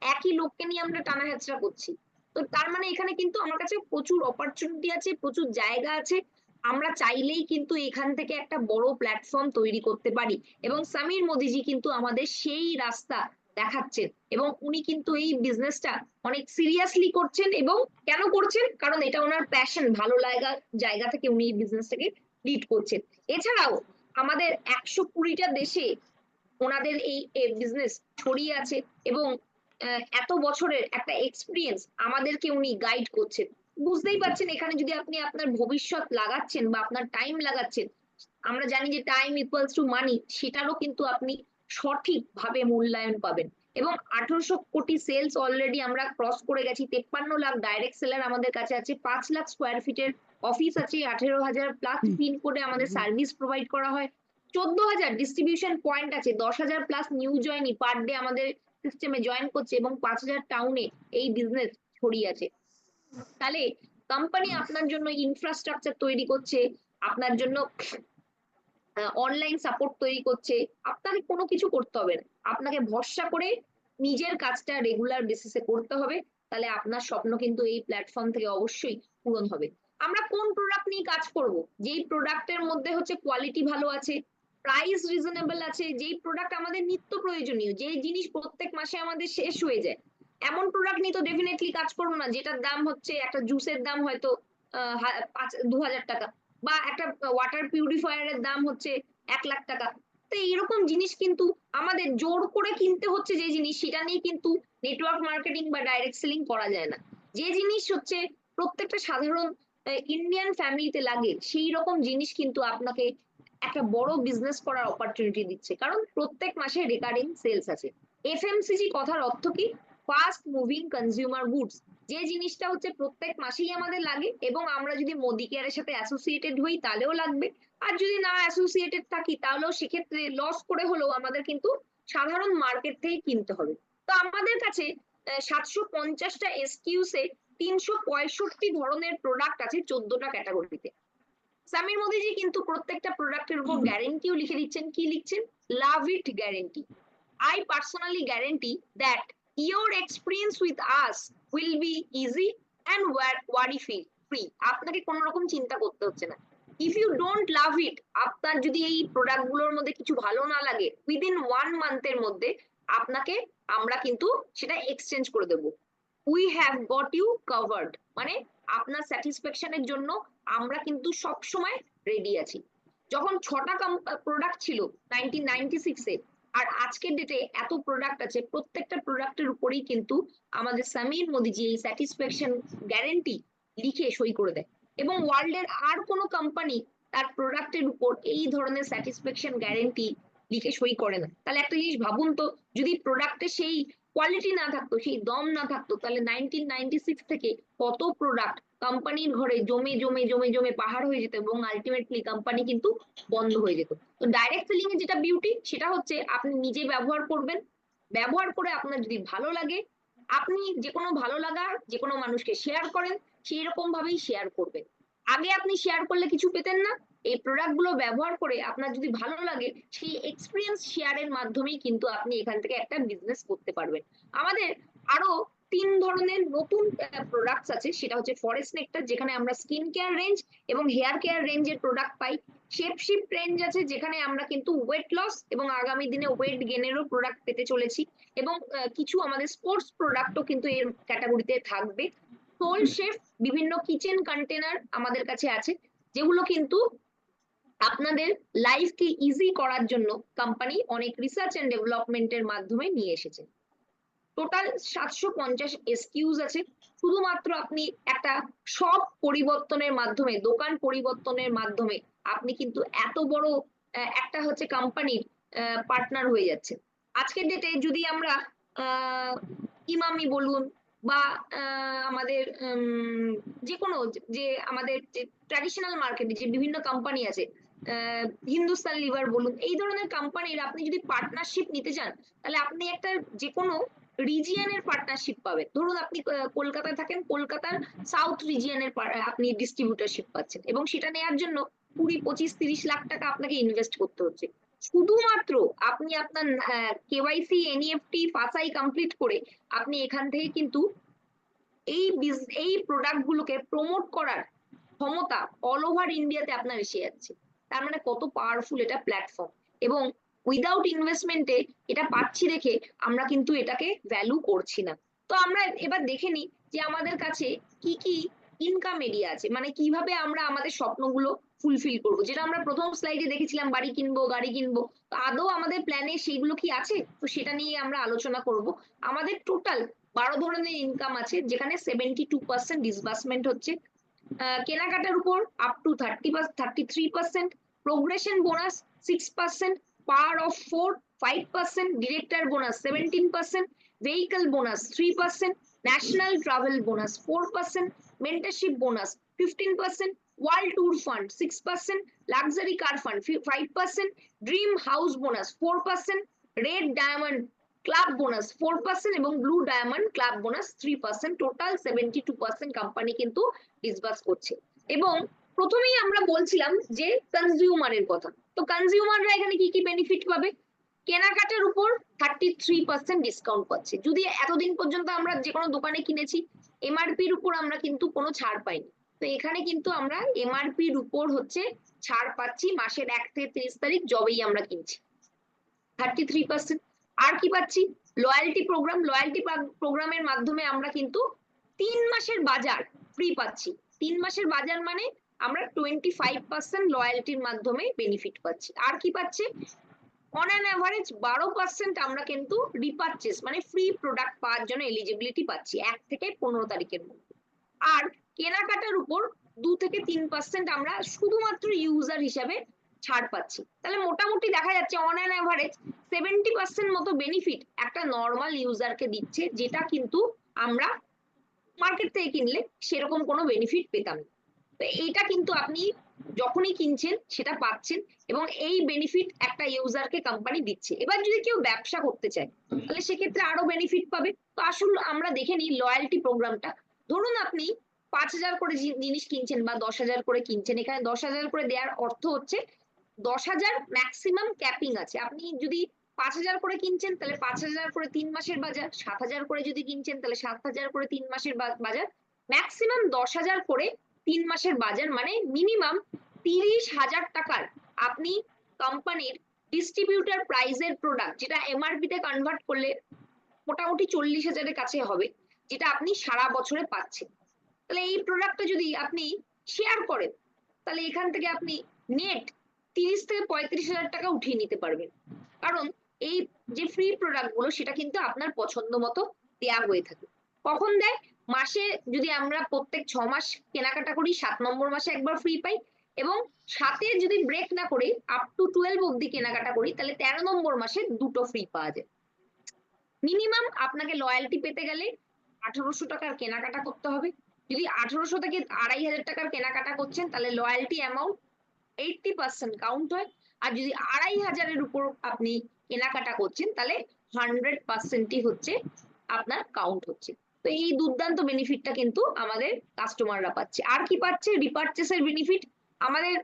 একই লোককে নিয়ে আমরা টানা হেচড়া করছি। তো তার মানে এখানে কিন্তু আমার কাছে প্রচুর অপরচুনিটি আছে, প্রচুর জায়গা আছে। আমরা চাইলেই কিন্তু এখান থেকে একটা বড় প্ল্যাটফর্ম তৈরি করতে পারি, এবং সমীর মোদিজি কিন্তু আমাদের সেই রাস্তা দেখাচ্ছেন। এবং উনি কিন্তু এই বিজনেসটা অনেক সিরিয়াসলি করছেন। এবং কেন করছেন? কারণ এটা ওনার প্যাশন, ভালো লাগা জায়গা থেকে উনি এই বিজনেসটাকে লিড করছেন। এছাড়াও আমাদের 120টা দেশে ওনাদের এই বিজনেস ছড়িয়ে আছে, এবং এত বছরের একটা এক্সপিরিয়েন্স আমাদেরকে উনি গাইড করছেন। বুঝতেই পারছেন এখানে যদি আপনি আপনার ভবিষ্যৎ লাগাচ্ছেন বা আপনার টাইম লাগাচ্ছেন, আমরা জানি যে টাইম ইকুয়ালস টু মানি, সেটারও কিন্তু আপনি সঠিকভাবে মূল্যায়ন পাবেন। এবং 1800 কোটি সেলস অলরেডি আমরা ক্রস করে গেছি। 53 লাখ ডাইরেক্ট সেলার আমাদের কাছে আছে, 5 লাখ স্কোয়ার ফিটের অফিস আছে, 18,000 প্লাস পিনকোডে আমাদের সার্ভিস প্রোভাইড করা হয়, 14,000 ডিস্ট্রিবিউশন পয়েন্ট আছে, 10,000 প্লাস নিউ জয়েনি পার ডে আমাদের সিস্টেমে জয়েন করছে, এবং 5,000 টাউনে এই বিজনেস ছড়িয়ে আছে। তাহলে কোম্পানি আপনার জন্য ইনফ্রাস্ট্রাকচার তৈরি করছে, আপনার জন্য অনলাইন সাপোর্ট তৈরি করছে, আপনাকে কোনো কিছু করতে হবে না, আপনাকে ভরসা করে নিজের কাজটা রেগুলার বেসিসে করতে হবে। তাহলে আপনার স্বপ্ন কিন্তু এই প্ল্যাটফর্ম থেকে অবশ্যই পূরণ হবে। আমরা কোন প্রোডাক্ট নিয়ে কাজ করব? যেই প্রোডাক্টের মধ্যে হচ্ছে কোয়ালিটি ভালো আছে, প্রাইস রিজনেবল আছে, যেই প্রোডাক্ট আমাদের নিত্য প্রয়োজনীয়, যেই জিনিস প্রত্যেক মাসে আমাদের শেষ হয়ে যায়, এমন প্রোডাক্ট নিয়ে তো ডেফিনেটলি কাজ করবো না যেটার দাম হচ্ছে, একটা জুসের দাম হয়তো 2,000 টাকা, বা একটা ওয়াটার পিউরিফায়ারের দাম হচ্ছে 1 লাখ টাকা। তো এইরকম জিনিস কিন্তু আমাদের জোর করে কিনতে হচ্ছে, যে জিনিস সেটা নিয়ে কিন্তু নেটওয়ার্ক মার্কেটিং বা ডাইরেক্ট সেলিং করা যায় না। যে জিনিস হচ্ছে প্রত্যেকটা সাধারণ ইন্ডিয়ান ফ্যামিলিতে লাগে, সেই রকম জিনিস কিন্তু আপনাকে একটা বড় বিজনেস করার অপরচুনিটি দিচ্ছে, কারণ প্রত্যেক মাসে রেকারিং সেলস আছে। এফএমসিজি কথার অর্থ কি? Fast moving consumer goods. যে জিনিসটা হচ্ছে প্রত্যেক মাসেই আমাদের লাগে, এবং আমরা যদি মোদি কেয়ারের সাথে অ্যাসোসিয়েটেড হই তাহলেও লাগবে, আর যদি না অ্যাসোসিয়েটেড থাকি তাহলেও সেক্ষেত্রে লস করে হলেও আমাদের কিন্তু সাধারণ মার্কেট থেকে কিনতে হবে। তো আমাদের কাছে 750টা এসকিউসে 365 ধরনের প্রোডাক্ট আছে 14টা ক্যাটাগরিতে। সামির মোদিজি কিন্তু প্রত্যেকটা প্রোডাক্টের উপর গ্যারেন্টিও লিখে দিচ্ছেন। কি লিখছেন? লাভ ইট guarantee. I personally guarantee that your experience with us will be easy and worry free. আপনাকে কোনো রকম চিন্তা করতে হচ্ছে না। If you don't love it, আপনার যদি এই প্রোডাক্ট গুলোর মধ্যে কিছু ভালো না লাগে, উইদিন 1 month এর মধ্যে আপনাকে আমরা কিন্তু সেটা এক্সচেঞ্জ করে দেবো। We have got you covered, মানে আপনার স্যাটিসফ্যাকশনের জন্য আমরা কিন্তু সব সময় রেডি আছি। যখন 6টা প্রোডাক্ট ছিল 1996-এ, আর আজকের ডেটে এত প্রোডাক্ট আছে, প্রত্যেকটা প্রোডাক্টের উপরেই কিন্তু আমাদের সামির মোদিজি এই স্যাটিসফ্যাকশন গ্যারেন্টি লিখে সই করে দেয়, এবং ওয়ার্ল্ডের আর কোনো কোম্পানি তার প্রোডাক্টের উপর এই ধরনের স্যাটিসফ্যাকশন গ্যারেন্টি লিখে সই করে না। তাহলে একটা জিনিস ভাবুন তো, যদি প্রোডাক্টে সেই কোয়ালিটি না থাকতো, সেই দম না থাকতো, তাহলে 1996 থেকে কত প্রোডাক্ট কোম্পানির ঘরে জমে জমে জমে জমে পাহাড় হয়ে যেত, এবং আলটিমেটলি কোম্পানি কিন্তু বন্ধ হয়ে যেত। তো ডাইরেক্ট সেলিং এর যেটা বিউটি, সেটা হচ্ছে আপনি নিজে ব্যবহার করবেন, ব্যবহার করে আপনার যদি ভালো লাগে, আপনি যে কোনো ভালো লাগা যে কোনো মানুষকে শেয়ার করেন, সেই রকম ভাবেই শেয়ার করবেন। আগে আপনি শেয়ার করলে কিছু পেতেন না, এই প্রোডাক্ট গুলো ব্যবহার করে আপনার যদি ভালো লাগে, সেই এক্সপিরিয়েন্স শেয়ারের মাধ্যমেই কিন্তু আপনি এখান থেকে একটা বিজনেস করতে পারবেন। আমাদের আরো 3 ধরনের নতুন প্রোডাক্টস আছে, সেটা হচ্ছে ফরেস্ট নেক্টার, যেখানে আমরা স্কিন কেয়ার রেঞ্জ এবং হেয়ার কেয়ার রেঞ্জের প্রোডাক্ট পাই। শেপ শিফট রেঞ্জ আছে, যেখানে আমরা কিন্তু ওয়েট লস এবং আগামী দিনে ওয়েট গেনেরও প্রোডাক্ট পেতে চলেছি, এবং কিছু আমাদের স্পোর্টস প্রোডাক্টও কিন্তু এর ক্যাটাগরিতে থাকবে। সোল শেফ বিভিন্ন কিচেন কন্টেনার আমাদের কাছে আছে, যেগুলো কিন্তু আপনাদের লাইফকে ইজি করার জন্য কোম্পানি অনেক রিসার্চ এন্ড ডেভেলপমেন্টের মাধ্যমে নিয়ে এসেছে। টোটাল 750 এসকিউজ আছে। শুধুমাত্র আপনি একটা শপ পরিবর্তনের মাধ্যমে, দোকান পরিবর্তনের মাধ্যমে আপনি কিন্তু এত বড় একটা হচ্ছে কোম্পানির পার্টনার হয়ে যাচ্ছে। আজকের ডেটে যদি আমরা ইমামি বলুন, বা আমাদের যে কোনো, যে আমাদের যে ট্র্যাডিশনাল মার্কেটে যে বিভিন্ন কোম্পানি আছে, হিন্দুস্তান লিভার বলুন, এই ধরনের কোম্পানির আপনি যদি পার্টনারশিপ নিতে চান, তাহলে আপনি একটা যে কোনো রিজিয়নের পার্টনারশিপ পাবেন। ধরুন আপনি কলকাতায় থাকেন, কলকাতার সাউথ রিজিয়নের আপনি ডিস্ট্রিবিউটরশিপ পাচ্ছেন, এবং সেটা নেওয়ার জন্য 20, 25, 30 লাখ টাকা আপনাকে ইনভেস্ট করতে হচ্ছে। শুধুমাত্র আপনি আপনার কেওয়াইসি এনইএফটি ফাসাই কমপ্লিট করে আপনি এখান থেকে কিন্তু এই প্রোডাক্ট গুলোকে প্রমোট করার ক্ষমতা অল ওভার ইন্ডিয়াতে আপনার এসে যাচ্ছে। তার মানে কত পাওয়ারফুল এটা প্ল্যাটফর্ম, এবং উইদাউট ইনভেস্টমেন্টে এটা পাচ্ছি দেখে আমরা কিন্তু এটাকে ভ্যালু করছি না। তো আমরা এবার দেখে নিই যে আমাদের কাছে কি কি ইনকাম এরিয়া আছে, মানে কিভাবে আমরা আমাদের স্বপ্নগুলো ফুলফিল করবো। যেটা আমরা প্রথম স্লাইডে দেখেছিলাম, বাড়ি কিনবো, গাড়ি কিনবো, তো আদৌ আমাদের প্ল্যানে সেইগুলো কি আছে? তো সেটা নিয়ে আমরা আলোচনা করব। আমাদের টোটাল 12 ধরনের ইনকাম আছে, যেখানে 72% ডিসবার্সমেন্ট হচ্ছে কেনাকাটার উপর up to 33%, progression bonus 6%, power of 4 5%, director bonus 17%, vehicle bonus 3%, national travel bonus 4%, mentorship bonus 15%, world tour fund 6%, luxury car fund 5%, dream house bonus 4%, red diamond club bonus 4% এবং blue diamond club bonus 3%, total 72% company কিন্তু disburse করছে। এবং প্রথমেই আমরা বলছিলাম যে কনজিউমারের কথা, তো কনজিউমাররা এখানে কি কি বেনিফিট পাবে? কেনাকাটার উপর 33% ডিসকাউন্ট পাচ্ছে। যদি এতদিন পর্যন্ত আমরা যে কোনো দোকানে কিনেছি এমআরপির উপর আমরা কিন্তু কোনো ছাড় পাইনি, তো এখানে কিন্তু আমরা এমআরপির উপর হচ্ছে ছাড় পাচ্ছি মাসের 1 থেকে 30 তারিখ যবেই আমরা কিনছি, 33%। আর কি পাচ্ছি? লয়্যালটি প্রোগ্রাম, লয়্যালটি প্রোগ্রামের মাধ্যমে আমরা কিন্তু 3 মাসের বাজার ফ্রি পাচ্ছি। 3 মাসের বাজার মানে আমরা 25% লয়্যালটির মাধ্যমে বেনিফিট পাচ্ছি। আর কি পাচ্ছে? অন অ্যান অ্যাভারেজ 12% আমরা কিন্তু রিপারচেস মানে ফ্রি প্রোডাক্ট পাওয়ার জন্য এলিজিবিলিটি পাচ্ছি 1 থেকে 15 তারিখের মধ্যে। আর কেনাকাটার উপর 2 থেকে 3% আমরা শুধুমাত্র ইউজার হিসাবে ছাড় পাচ্ছি। তাহলে মোটামুটি দেখা যাচ্ছে অন অ্যান অ্যাভারেজ 70% মতো বেনিফিট একটা নর্মাল ইউজারকে দিচ্ছে, যেটা কিন্তু আমরা মার্কেট থেকে কিনলে সেরকম কোনো বেনিফিট পেতাম না। তো এইটা কিন্তু আপনি যখনই কিনছেন সেটা পাচ্ছেন এবং এই বেনিফিট একটা ইউজারকে কোম্পানি দিচ্ছে। এবার যদি কেউ ব্যবসা করতে চায় তাহলে সেক্ষেত্রে আরো বেনিফিট পাবে। তো আসলে আমরা দেখে নিই লয়্যালটি প্রোগ্রামটা। ধরুন আপনি 5,000 করে জিনিস কিনছেন বা 10,000 করে কিনছেন, এখানে 10,000 করে দেওয়ার অর্থ হচ্ছে 10,000 ম্যাক্সিমাম ক্যাপিং আছে। আপনি যদি 5,000 করে কিনছেন তাহলে 5,000 করে 3 মাসের বাজার, 7,000 করে যদি কিনছেন তাহলে 7,000 করে 3 মাসের বাজার, ম্যাক্সিমাম 10,000 করে 3 মাসের বাজার, মানে মিনিমাম 30,000 টাকার আপনি কোম্পানির ডিস্ট্রিবিউটার প্রাইজের প্রোডাক্ট, যেটা এমআরপি তে কনভার্ট করলে মোটামুটি 40,000-এর কাছে হবে, যেটা আপনি সারা বছরে পাচ্ছেন। তাহলে এই প্রোডাক্টটা যদি আপনি শেয়ার করেন তাহলে এখান থেকে আপনি নেট 30 থেকে 35,000 টাকা উঠিয়ে নিতে পারবেন। কারণ এই যে ফ্রি প্রোডাক্ট গুলো সেটা কিন্তু আপনার পছন্দ মতো দেয়া হয়ে থাকে। কখন দেয়? মাসে যদি আমরা প্রত্যেক 6 মাস কেনাকাটা করি 7 নম্বর মাসে একবার ফ্রি পাই, এবং সাথে যদি ব্রেক না করে আপ টু 12 অব্দি কেনাকাটা করি তাহলে 13 নম্বর মাসে দুটো ফ্রি পাওয়া যায়। মিনিমাম আপনাকে লয়্যালটি পেতে গেলে 1800 টাকার কেনাকাটা করতে হবে। যদি 1800 থেকে 2,500 টাকার কেনাকাটা করছেন তাহলে লয়্যালটি অ্যামাউন্ট 80% কাউন্ট হয়। আর যদি 2,500-এর উপর আপনি কেনাকাটা করছেন তাহলে 100%ই হচ্ছে আপনার কাউন্ট হচ্ছে। তো এই দুর্দান্ত বেনিফিটটা কিন্তু আমাদের কাস্টমাররা পাচ্ছে। আর কি পাচ্ছে? রিপারচেসের বেনিফিট। আমাদের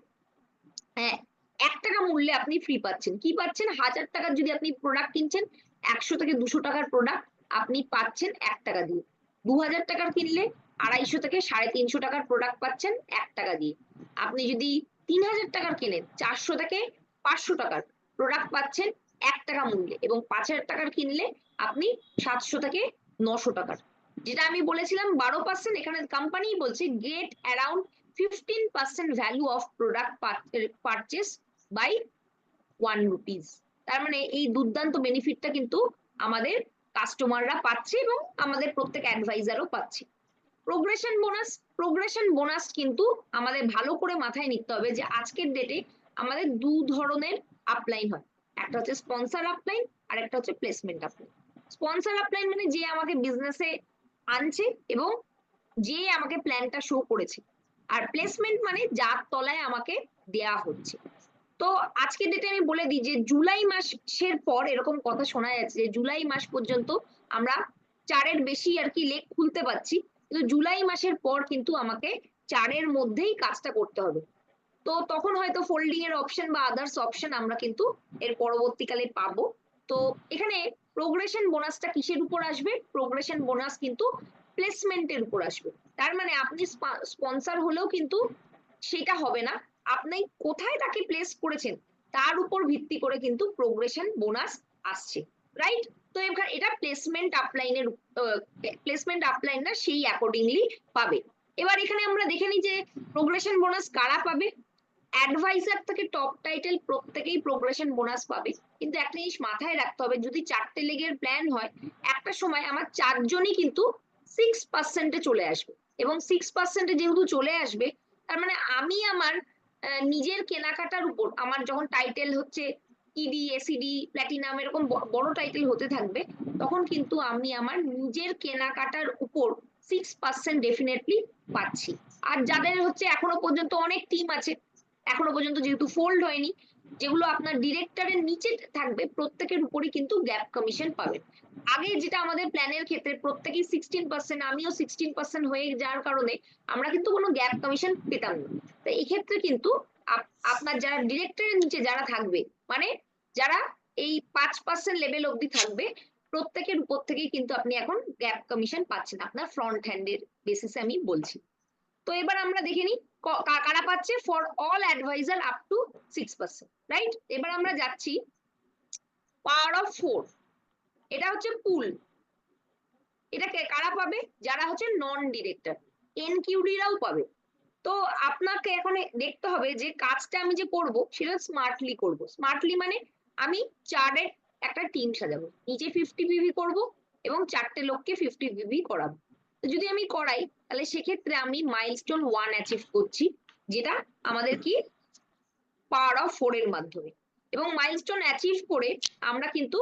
1 টাকা মূল্যে আপনি ফ্রি পাচ্ছেন। কি পাচ্ছেন? 1000 টাকার যদি আপনি প্রোডাক্ট কিনছেন 100 থেকে 200 টাকার প্রোডাক্ট আপনি পাচ্ছেন 1 টাকা দিয়ে। 2000 টাকার কিনলে 250 থেকে 350 টাকার প্রোডাক্ট পাচ্ছেন 1 টাকা দিয়ে। আপনি যদি 3000 টাকার কেনেন 400 থেকে 500 টাকার প্রোডাক্ট পাচ্ছেন 1 টাকা মূল্যে, এবং 5000 টাকার কিনলে আপনি 700 থেকে 900 টাকার। যেটা আমি বলেছিলাম 12%, এখানে কোম্পানি বলছে get around 15% value of product purchase by 1 rupees. তার মানে এই দুর্দান্ত বেনিফিটটা কিন্তু আমাদের কাস্টমাররা পাচ্ছে এবং আমাদের প্রত্যেক অ্যাডভাইজারও পাচ্ছে। প্রোগ্রেশন বোনাস, প্রোগ্রেশন বোনাস কিন্তু আমাদের ভালো করে মাথায় নিতে হবে যে আজকের ডেটে আমাদের 2 ধরনের আপলাইন হয়। একটা হচ্ছে স্পন্সর আপলাইন আর একটা হচ্ছে প্লেসমেন্ট আপলাইন। স্পন্সর আপলাইন মানে যে আমাকে বিজনেসে আনছে এবং যে আমাকে প্ল্যানটা শো করেছে, আর প্লেসমেন্ট মানে যার তলায় আমাকে দেয়া হচ্ছে। তো আজকের ডেটে আমি বলে দিই যে জুলাই মাসের পর এরকম কথা শোনা যাচ্ছে যে জুলাই মাস পর্যন্ত আমরা 4-এর বেশি আর কি লেগ খুলতে পারছি, কিন্তু জুলাই মাসের পর কিন্তু আমাকে 4-এর মধ্যেই কাজটা করতে হবে। তো তখন হয়তো ফোল্ডিং এর অপশন বা আদার্স অপশন আমরা কিন্তু এর পরবর্তীকালে পাবো। তো এখানে প্রোগ্রেশন বোনাসটা কিসের উপর আসবে? প্রোগ্রেশন বোনাস কিন্তু প্লেসমেন্টের উপর আসবে। তার মানে আপনি স্পন্সর হলেও কিন্তু সেটা হবে না, আপনি কোথায় তাকে প্লেস করেছেন তার উপর ভিত্তি করে কিন্তু প্রোগ্রেশন বোনাস আসছে, রাইট? তো এবার এটা প্লেসমেন্ট আপলাইনের প্লেসমেন্ট আপলাইন না, সেই অ্যাকর্ডিংলি পাবে। এবার এখানে আমরা দেখে নিই যে প্রোগ্রেশন বোনাস কারা পাবে। অ্যাডভাইজার থেকে টপ টাইটেল প্রত্যেকেই প্রোগ্রেশন বোনাস পাবে, কিন্তু একটা জিনিস মাথায় রাখতে হবে, যদি 4টে লেগের প্ল্যান হয় একটা সময় আমার 4 জনই কিন্তু 6%-এ চলে আসবে, এবং 6%-এ যেহেতু চলে আসবে তার মানে আমি আমার নিজের কেনাকাটার উপর, আমার যখন টাইটেল হচ্ছে ইডি, এসিডি, প্ল্যাটিনাম এরকম বড় টাইটেল হতে থাকবে, তখন কিন্তু আমি আমার নিজের কেনাকাটার উপর 6% ডেফিনেটলি পাচ্ছি। আর যাদের হচ্ছে এখনো পর্যন্ত অনেক টিম আছে, এখনো পর্যন্ত যেহেতু ফোল্ড হয়নি, যেগুলো আপনার ডিরেক্টরের নিচে থাকবে, প্রত্যেকের উপরই কিন্তু গ্যাপ কমিশন পাবেন। আগে যেটা আমাদের প্ল্যানের ক্ষেত্রে প্রত্যেকেই 16%, আমিও 16% হয়ে যাওয়ার কারণে আমরা কিন্তু কোনো গ্যাপ কমিশন পেতাম না। তো এই ক্ষেত্রে কিন্তু আপনার যারা ডিরেক্টরের নিচে যারা থাকবে, মানে যারা এই 5% লেভেল অবধি থাকবে, প্রত্যেকের উপর থেকেই কিন্তু আপনি এখন গ্যাপ কমিশন পাচ্ছেন, আপনার ফ্রন্ট হ্যান্ডের বেসিসে আমি বলছি। তো এবার আমরা দেখে নিই কারা পাচ্ছে। For all advisor up to 6%, right? এবার আমরা যাচ্ছি পাওয়ার অফ 4, এটা হচ্ছে পুল। এটা কারা পাবে? যারা হচ্ছে নন ডিরেক্টর, এনকিউডিরাও পাবে। তো আপনাকে এখন দেখতে হবে যে কাজটা আমি যে করব সেটা স্মার্টলি করব। স্মার্টলি মানে আমি চারের একটা টিম সাজাবো, নিচে 50 পিভি করব এবং 4টে লোককে 50 পিভি করাবো। তো যদি আমি করাই, তাহলে সেক্ষেত্রে আমি মাইলস্টোন 1 অ্যাচিভ করছি, যেটা আমাদের কি পাওয়ার অফ 4 এর মাধ্যমে। এবং মাইলস্টোন অ্যাচিভ করে আমরা কিন্তু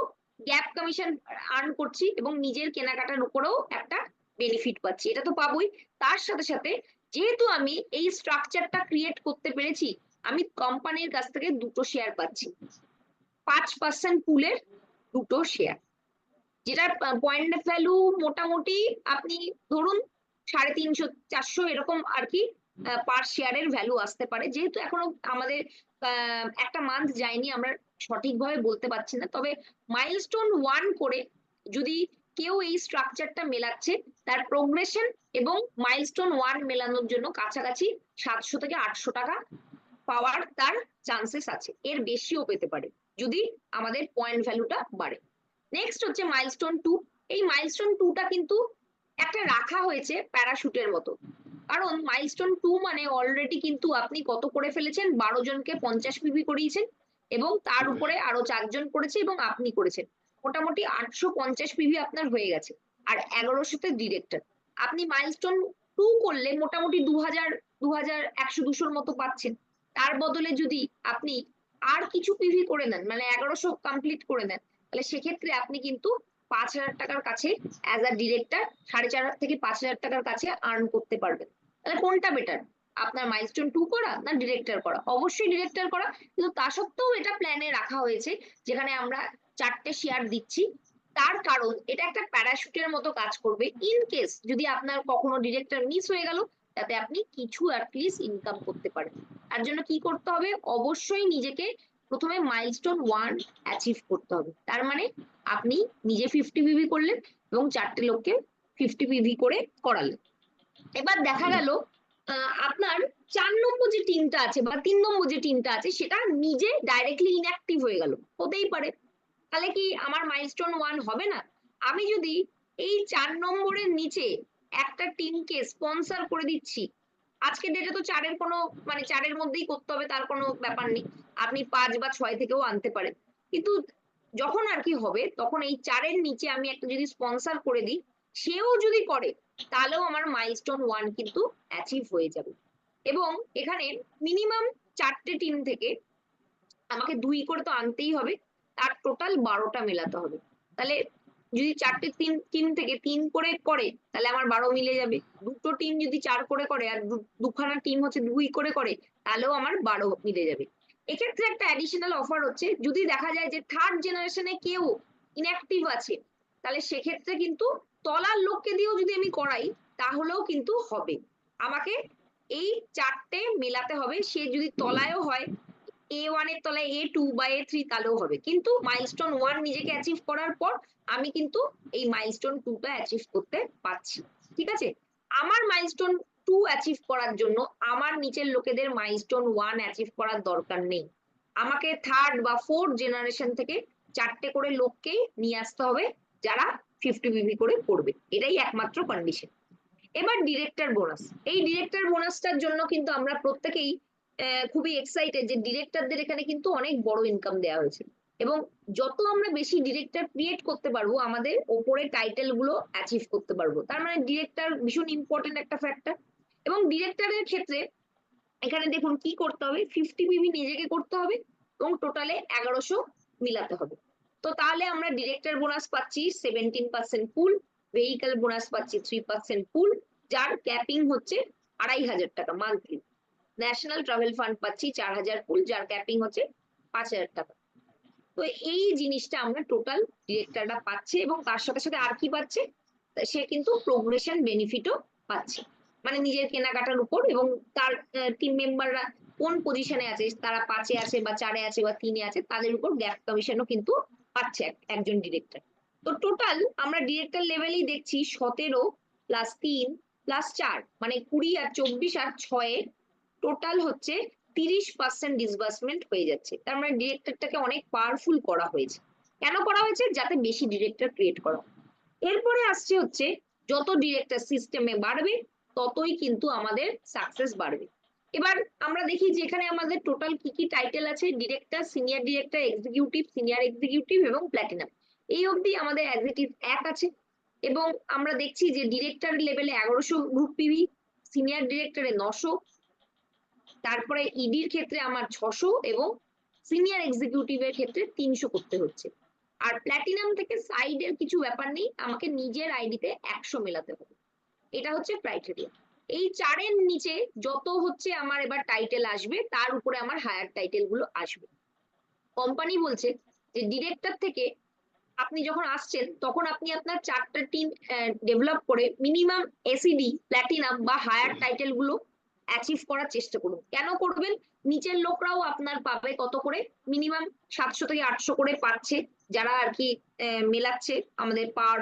গ্যাপ কমিশন আর্ন করছি এবং নিজের কেনাকাটার উপরেও একটা বেনিফিট পাচ্ছি, এটা তো পাবোই। তার সাথে সাথে যেহেতু আমি এই স্ট্রাকচারটা ক্রিয়েট করতে পেরেছি, আমি কোম্পানির কাছ থেকে 2টো শেয়ার পাচ্ছি, 5% পুলের 2টো শেয়ার, যেটার পয়েন্ট ভ্যালু মোটামুটি আপনি ধরুন 350-400 এরকম আর কি পার শেয়ারের ভ্যালু আসতে পারে। যেহেতু এখনো আমাদের একটা মান্থ যায়নি, আমরা সঠিকভাবে বলতে পারছি না, তবে মাইলস্টোন 1 করে যদি কেউ এই স্ট্রাকচারটা মেলাচ্ছে, তার প্রোগ্রেশন এবং মাইলস্টোন 1 মেলানোর জন্য কাছাকাছি 700 থেকে 800 টাকা পাওয়ার তার চান্সেস আছে, এর বেশিও পেতে পারে যদি আমাদের পয়েন্ট ভ্যালুটা বাড়ে। নেক্সট হচ্ছে মাইলস্টোন 2। এই মাইলস্টোন 2টা কিন্তু একটা রাখা হয়েছে প্যারাশুটের মতো, কারণ মাইলস্টোন 2 মানে অলরেডি কিন্তু আপনি কত করে ফেলেছেন, 12 জনকে 50 পিভি করিয়েছেন এবং তার উপরে আরো 4 জন করেছে এবং আপনি করেছেন, মোটামুটি 850 পিভি আপনার হয়ে গেছে। আর 1100তে ডিরেক্টর, আপনি মাইলস্টোন 2 করলে মোটামুটি 2000, 2100-200 মতো পাচ্ছেন। তার বদলে যদি আপনি আর কিছু পিভি করে নেন, মানে 1100 কমপ্লিট করে নেন, তাহলে সেক্ষেত্রে আপনি কিন্তু 5000 টাকার কাছে অ্যাজ আ ডিরেক্টর 4,500 থেকে 5000 টাকার কাছে আর্ন করতে পারবেন। তাহলে কোনটা বেটার, আপনার মাইলস্টোন 2 করা না ডিরেক্টর করা? অবশ্যই ডিরেক্টর করা, কিন্তু তা সত্ত্বেও এটা প্ল্যানে রাখা হয়েছে যেখানে আমরা 4টে শেয়ার দিচ্ছি। তার কারণ এটা একটা প্যারাশুটের মতো কাজ করবে, ইন কেস যদি আপনার কখনো ডিরেক্টর মিস হয়ে গেল, যাতে আপনি কিছু অ্যাটলিস্ট ইনকাম করতে পারেন। তার জন্য কি করতে হবে, অবশ্যই নিজেকে প্রথমে মাইলস্টোন 1 অ্যাচিভ করতে হবে। তার মানে আপনি নিজে 50 পিভি করলেন এবং 4টে লোককে 50 পিভি করে করালেন। এবার দেখা গেল আপনার 4 নম্বর যে টিমটা আছে বা 3 নম্বর যে টিমটা আছে সেটা নিজে ডাইরেক্টলি ইনঅ্যাক্টিভ হয়ে গেল, হতেই পারে। তাহলে কি আমার মাইলস্টোন 1 হবে না? আমি যদি এই 4 নম্বরের নিচে একটা টিমকে স্পন্সর করে দিচ্ছি, আজকের ডেটে তো 4-এর কোনো মানে 4-এর মধ্যেই করতে হবে তার কোনো ব্যাপার নেই, আপনি 5 বা 6 থেকেও আনতে পারেন। কিন্তু যখন আর কি হবে, তখন এই 4-এর নিচে আমি একটা যদি স্পন্সর করে দিই, সেও যদি করে, তাহলেও আমার মাইলস্টোন 1 কিন্তু অ্যাচিভ হয়ে যাবে। এবং এখানে মিনিমাম 4টে টিম থেকে আমাকে 2 করে তো আনতেই হবে, তার টোটাল 12টা মেলাতে হবে। তাহলে যদি 4টে টিম থেকে 3 করে করে, তাহলে আমার 12 মিলে যাবে। 2টো টিম যদি 4 করে করে আর দুখানা টিম হচ্ছে 2 করে করে, তাহলেও আমার 12 মিলে যাবে। এক্ষেত্রে একটা অ্যাডিশনাল অফার হচ্ছে, যদি দেখা যায় যে থার্ড জেনারেশনে কেউ ইনঅ্যাক্টিভ আছে, তাহলে সেক্ষেত্রে কিন্তু তলার লোককে দিয়েও যদি আমি করাই, তাহলেও কিন্তু হবে। আমাকে এই 4টে মেলাতে হবে, সে যদি তলায়ও হয়, A1 এর তলায় A2 বা A3, তাহলেও হবে। কিন্তু মাইলস্টোন 1 নিজেকে অ্যাচিভ করার পর আমি কিন্তু এই মাইলস্টোন 2টা অ্যাচিভ করতে পারছি, ঠিক আছে? আমার মাইলস্টোন 2 অ্যাচিভ করার জন্য আমার নিচের লোকেদের মাইলস্টোন 1 অ্যাচিভ করার দরকার নেই, আমাকে থার্ড বা ফোর্থ জেনারেশন থেকে 4টে করে লোককেই নিয়ে আসতে হবে, যারা 50 পিভি করে করবে, এটাই একমাত্র কন্ডিশন। এবার ডিরেক্টর বোনাস, এই ডিরেক্টর বোনাসটার জন্য কিন্তু আমরা প্রত্যেকেই খুবই এক্সাইটেড যে ডিরেক্টরদের এখানে কিন্তু অনেক বড় ইনকাম দেওয়া হয়েছে, এবং যত আমরা বেশি ডিরেক্টর ক্রিয়েট করতে পারবো, আমাদের ওপরে টাইটেল গুলো অ্যাচিভ করতে পারবো। তার মানে ডিরেক্টর ভীষণ ইম্পর্টেন্ট একটা ফ্যাক্টর। এবং ডিরেক্টরের ক্ষেত্রে এখানে দেখুন কি করতে হবে, 50 পিভি নিজেকে করতে হবে এবং টোটালে 1100 মিলাতে হবে। তো তাহলে আমরা ডিরেক্টর বোনাস পাচ্ছি 17% পুল, ভেহিকল বোনাস পাচ্ছি 3% পুল, যার ক্যাপিং হচ্ছে 2,500 টাকা মান্থলি। ন্যাশনাল ট্রাভেল ফান্ড পাচ্ছি 4,000 পুল, যার ক্যাপিং হচ্ছে 5,000 টাকা। তো এই জিনিসটা আমরা টোটাল ডিরেক্টররা পাচ্ছে, এবং তার সাথে সাথে আর কি পাচ্ছে, সে কিন্তু প্রোগ্রেশন বেনিফিটও পাচ্ছে, মানে নিজের কেনাকাটার উপর, এবং তার টিম মেম্বাররা কোন পজিশনে আছে, তারা 5-এ আছে বা 4-এ আছে বা 3-এ আছে, তাদের উপর গ্যাপ কমিশনও কিন্তু পাচ্ছে একজন ডিরেক্টর। তো টোটাল আমরা ডিরেক্টর লেভেলেই দেখছি 17+3+4 মানে 20 আর 24 আর 6 টোটাল হচ্ছে 30% ডিসবার্সমেন্ট হয়ে যাচ্ছে। তার মানে ডিরেক্টরটাকে অনেক পাওয়ারফুল করা হয়েছে। কেন করা হয়েছে? যাতে বেশি ডিরেক্টর ক্রিয়েট করা। এরপরে আসছে হচ্ছে যত ডিরেক্টর সিস্টেমে বাড়বে ততই কিন্তু আমাদের সাকসেস বাড়বে। এবার আমরা দেখি যে এখানে আমাদের টোটাল কি কি টাইটেল আছে, director, senior director, executive, senior executive এবং প্ল্যাটিনাম। এই অবধি আমাদের অ্যাডজেক্টিভ এক আছে, এবং আমরা দেখছি যে ডিরেক্টর লেভেলে 1100 গ্রুপ পিভি, সিনিয়র ডিরেক্টরে 900, তারপরে ইডির ক্ষেত্রে আমার 600 এবং সিনিয়র এক্সিকিউটিভের ক্ষেত্রে 300 করতে হচ্ছে। আর প্ল্যাটিনাম থেকে সাইডের কিছু ব্যাপার নেই, আমাকে নিজের আইডিতে 100 মেলাতে হবে। এটা হচ্ছে ক্রাইটেরিয়া। এই 4-এর নিচে যত হচ্ছে আমার এবার টাইটেল আসবে, তার উপরে আমার হায়ার টাইটেল গুলো আসবে। কোম্পানি বলছে যে ডিরেক্টর থেকে আপনি যখন আসছেন তখন আপনি আপনার 4টা টিম ডেভেলপ করে মিনিমাম এসিডি, প্ল্যাটিনাম বা হায়ার টাইটেল গুলো অ্যাচিভ করার চেষ্টা করুন। কেন করবেন? নিচের লোকরাও আপনার পাবে কত করে, মিনিমাম 700 থেকে 800 করে পাচ্ছে, যারা আর কি মেলাচ্ছে আমাদের পার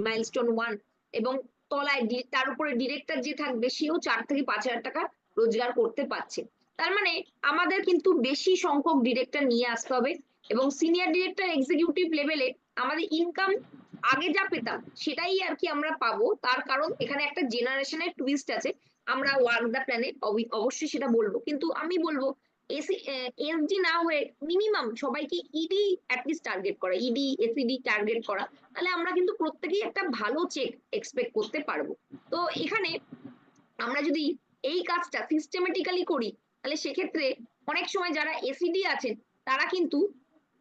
মাইলস্টোন 1, এবং তলায় তার উপরে ডিরেক্টর যে থাকবে সেও 4 থেকে 5,000 টাকা রোজগার করতে পারছে। তার মানে আমাদের কিন্তু বেশি সংখ্যক ডিরেক্টর নিয়ে আসতে হবে, এবং সিনিয়র ডিরেক্টর এক্সিকিউটিভ লেভেলে আমাদের ইনকাম আগে যা পেতাম সেটাই আর কি আমরা পাবো। তার কারণ এখানে একটা জেনারেশনের টুইস্ট আছে। আমরা ওয়ার্ক দা প্ল্যানে অবশ্যই সেটা বলবো, কিন্তু আমি বলবো এসডি না হয়ে মিনিমাম সবাইকে ইডি অ্যাটলিস্ট টার্গেট করা, ইডি এসিডি টার্গেট করা, তাহলে আমরা কিন্তু প্রত্যেকেই একটা ভালো চেক এক্সপেক্ট করতে পারবো। তো এখানে আমরা যদি এই কাজটা সিস্টেমেটিক্যালি করি, তাহলে সেক্ষেত্রে অনেক সময় যারা এসিডি আছেন তারা কিন্তু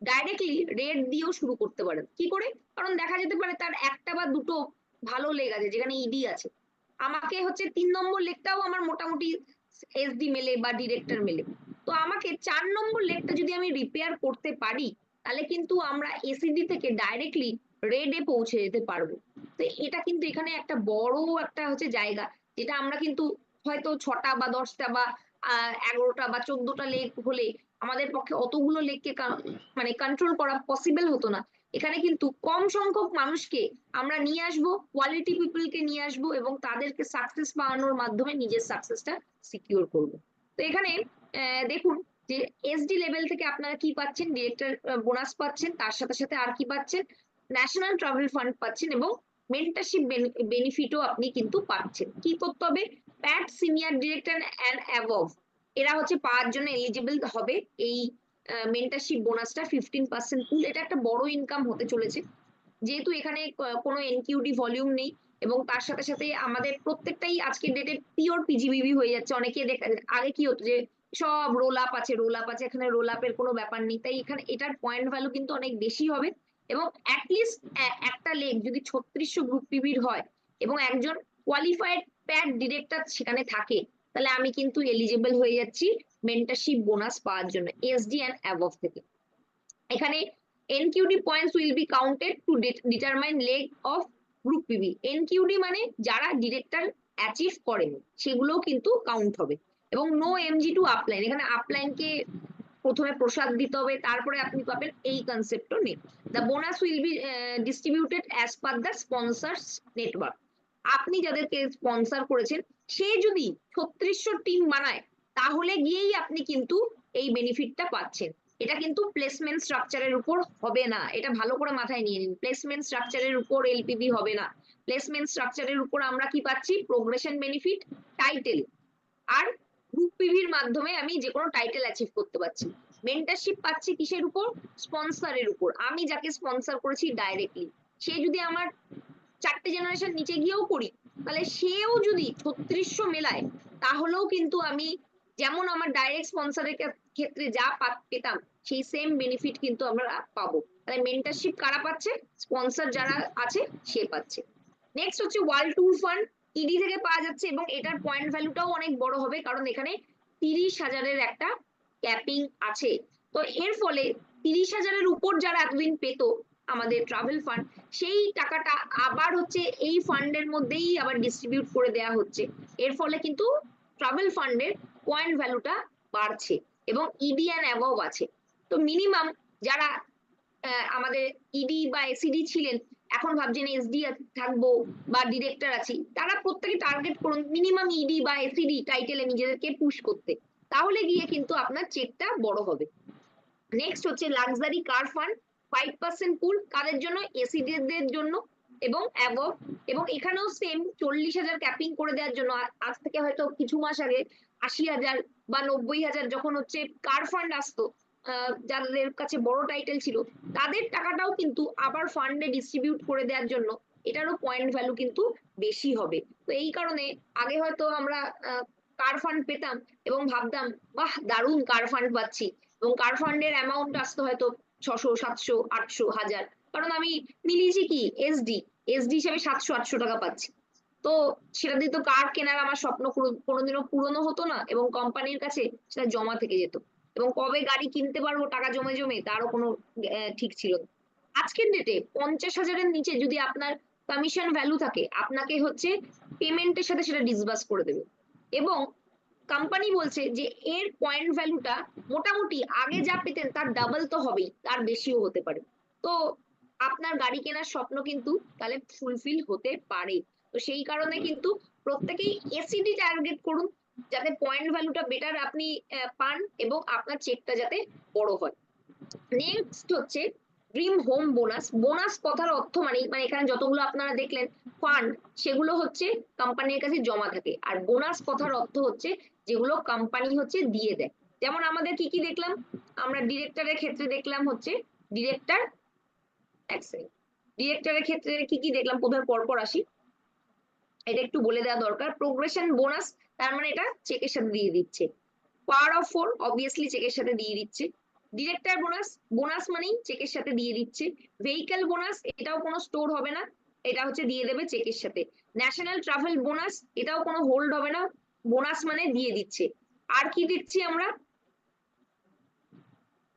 ডাইরেক্টলি রেড দিয়েও শুরু করতে পারেন। কি করে? কারণ দেখা যেতে পারে তার একটা বা দুটো ভালো লেগ আছে যেখানে ইডি আছে, আমাকে হচ্ছে 3 নম্বর লেগটাও আমার মোটামুটি এসডি মেলে বা ডিরেক্টর মেলে। তো আমাকে 4 নম্বর লেগটা যদি আমি রিপেয়ার করতে পারি, তাহলে কিন্তু আমরা এসিডি থেকে ডাইরেক্টলি রেডে পৌঁছে যেতে পারবো। তো এটা কিন্তু এখানে একটা বড় একটা হচ্ছে জায়গা, যেটা আমরা কিন্তু হয়তো 6টা বা 10টা বা 11টা বা 14টা লেগ হলে আমাদের পক্ষে অতগুলো লেগকে মানে কন্ট্রোল করা পসিবল হতো না। এখানে কিন্তু কম সংখ্যক মানুষকে আমরা নিয়ে আসবো, কোয়ালিটি পিপলকে নিয়ে আসবো, এবং তাদেরকে সাকসেস পাওয়ানোর মাধ্যমে নিজের সাকসেসটা সিকিউর করব। তো এখানে দেখুন যে এসডি লেভেল থেকে আপনারা কি পাচ্ছেন, ডিরেক্টর বোনাস পাচ্ছেন, তার সাথে সাথে আর কি পাচ্ছেন, ন্যাশনাল ট্রাভেল ফান্ড পাচ্ছেন, এবং মেন্টরশিপ বেনিফিটও আপনি কিন্তু পাচ্ছেন। কি করতে হবে? প্যাট সিনিয়র ডিরেক্টর অ্যান্ড অ্যাবভ এরা হচ্ছে পাওয়ার জন্য এলিজিবল হবে এই মেন্টরশিপ বোনাসটা। 15% পুল, এটা একটা বড় ইনকাম হতে চলেছে, যেহেতু এখানে কোনো এনকিউডি ভলিউম নেই, এবং তার সাথে সাথে আমাদের প্রত্যেকটাই আজকের ডেটে পিওর পিজিবিবি হয়ে যাচ্ছে। অনেকে আগে কি হতো যে সব রোল আপ আছে, রোল আপ আছে, এখানে রোল আপের কোনো ব্যাপার নেই, তাই এখানে এটার পয়েন্ট ভ্যালু কিন্তু অনেক বেশি হবে। এবং অ্যাটলিস্ট একটা লেগ যদি 3600 গ্রুপ পিবির হয় এবং একজন কোয়ালিফাইড প্যাড ডিরেক্টর সেখানে থাকে, তাহলে আমি কিন্তু এলিজিবল হয়ে যাচ্ছি মেন্টরশিপ বোনাস পাওয়ার জন্য এসডি অ্যান্ড অ্যাবভ থেকে। এখানে NQD points will be counted to determine leg of group PB. NQD মানে যারা ডিরেক্টর অ্যাচিভ করেন সেগুলোও কিন্তু কাউন্ট হবে। এবং নো এমজি টু আপলাইন, এখানে আপলাইনকে প্রথমে প্রসাদ দিতে হবে, তারপরে আপনি পাবেন, এই কনসেপ্টও নেই। The bonus will be distributed as per the sponsors network. আপনি যাদেরকে স্পন্সর করেছেন সে যদি 3600 টিম বানায়, তাহলে গিয়েই আপনি কিন্তু এই বেনিফিটটা পাচ্ছেন। এটা কিন্তু প্লেসমেন্ট স্ট্রাকচারের উপর হবে না, এটা ভালো করে মাথায় নিয়ে নিন। প্লেসমেন্ট স্ট্রাকচারের উপর এলপিবি হবে না। প্লেসমেন্ট স্ট্রাকচারের উপর আমরা কি পাচ্ছি? প্রোগ্রেশন বেনিফিট, টাইটেল, আর গ্রুপ পিভির মাধ্যমে আমি যে কোনো টাইটেল অ্যাচিভ করতে পারছি। মেন্টরশিপ পাচ্ছি কিসের উপর? স্পন্সরের উপর। আমি যাকে স্পন্সর করেছি ডাইরেক্টলি, সে যদি আমার 4টে জেনারেশন নিচে গিয়েও করি, তাহলে সেও যদি 3600 মেলায়, তাহলেও কিন্তু আমি যেমন আমার ডাইরেক্ট স্পন্সরের ক্ষেত্রে যা পেতাম সেই সেম বেনিফিট কিন্তু আমরা পাবো। তাহলে মেন্টরশিপ কারা পাচ্ছে? স্পন্সর যারা আছে সে পাচ্ছে। নেক্সট হচ্ছে ওয়ার্ল্ড ট্যুর ফান্ড, ইডি থেকে পাওয়া যাচ্ছে এবং এটার পয়েন্ট ভ্যালুটাও অনেক বড় হবে, কারণ এখানে 30,000-এর একটা ক্যাপিং আছে। তো এর ফলে 30,000-এর উপর যারা এতদিন পেত আমাদের ট্রাভেল ফান্ড, সেই টাকাটা আবার হচ্ছে এই ফান্ডের মধ্যেই আবার ডিস্ট্রিবিউট করে দেওয়া হচ্ছে। এর ফলে কিন্তু ট্রাভেল ফান্ডের পয়েন্ট ভ্যালুটা বাড়ছে এবং ইডি অ্যান্ড অ্যাবভ আছে। তো মিনিমাম যারা আমাদের ইডি বা এসিডি ছিলেন, এখন ভাবছেন এসডি থাকবো বা ডিরেক্টর আছি, তারা প্রত্যেকে টার্গেট করুন মিনিমাম ইডি বা এসিডি টাইটেলে নিজেদেরকে পুশ করতে, তাহলে গিয়ে কিন্তু আপনার চেকটা বড় হবে। নেক্সট হচ্ছে লাক্সারি কার ফান্ড, 5% পুল কাদের জন্য? এসিডিদের জন্য এবং অ্যাবভ। এবং এখানেও সেম 40,000 ক্যাপিং করে দেওয়ার জন্য। আজ থেকে হয়তো কিছু মাস আগে 80,000 বা 90,000 যখন হচ্ছে কার ফান্ড আসতো, যাদের কাছে বড় টাইটেল ছিল, তাদের টাকাটাও কিন্তু আবার ফান্ডে ডিস্ট্রিবিউট করে দেওয়ার জন্য এটারও পয়েন্ট ভ্যালু কিন্তু বেশি হবে। তো এই কারণে আগে হয়তো আমরা কার ফান্ড পেতাম এবং ভাবতাম বাহ দারুণ কার ফান্ড পাচ্ছি, এবং কার ফান্ডের অ্যামাউন্ট আসতো হয়তো 600, 700, 800, 1000, কারণ আমি মিলিয়েছি কি এসডি, এসডি হিসেবে 700-800 টাকা পাচ্ছি। তো সেটা দিয়ে তো কার কেনার আমার স্বপ্ন কোনোদিনও পূরণও হতো না, এবং কোম্পানির কাছে সেটা জমা থেকে যেত, এবং কবে গাড়ি কিনতে পারবো টাকা জমে জমে তারও কোনো ঠিক ছিল না। আজকের ডেটে 50,000-এর নিচে যদি আপনার কমিশন ভ্যালু থাকে, আপনাকে হচ্ছে পেমেন্টের সাথে সেটা ডিসবার্স করে দেবে, এবং কোম্পানি বলছে যে এর পয়েন্ট ভ্যালুটা মোটামুটি আগে যা পেতেন তার ডাবল তো হবেই, তার বেশিও হতে পারে। তো আপনার গাড়ি কেনার স্বপ্ন কিন্তু তাহলে ফুলফিল হতে পারে। তো সেই কারণে কিন্তু প্রত্যেকেই এসিডি টার্গেট করুন, যাতে পয়েন্ট ভ্যালুটা বেটার আপনি পান এবং আপনার চেকটা যাতে বড় হয়। নেক্সট হচ্ছে ড্রিম হোম বোনাস। বোনাস কথার অর্থ মানে এখানে যতগুলো আপনারা দেখলেন ফান্ড, সেগুলো হচ্ছে কোম্পানির কাছে জমা থাকে, আর বোনাস কথার অর্থ হচ্ছে যেগুলো কোম্পানি হচ্ছে দিয়ে দেয়। যেমন আমাদের কি কি দেখলাম, আমরা ডিরেক্টরের ক্ষেত্রে দেখলাম হচ্ছে ডিরেক্টর, এক সেকেন্ড, ডিরেক্টরের ক্ষেত্রে কি কি দেখলাম প্রথমে পরপর আসি, এটা একটু বলে দেওয়া দরকার। প্রোগ্রেশন বোনাস, তার মানে এটা চেকের সাথে দিয়ে দিচ্ছে। পাওয়ার অফ 4 অবভিয়াসলি চেকের সাথে দিয়ে দিচ্ছে। ডিরেক্টর বোনাস, বোনাস মানেই চেকের সাথে দিয়ে দিচ্ছে। ভেহিকল বোনাস, এটাও কোনো স্টোর হবে না, এটা হচ্ছে দিয়ে দেবে চেকের সাথে। ন্যাশনাল ট্রাভেল বোনাস, এটাও কোনো হোল্ড হবে না, বোনাস মানে দিয়ে দিচ্ছে। আর কি দেখছি আমরা,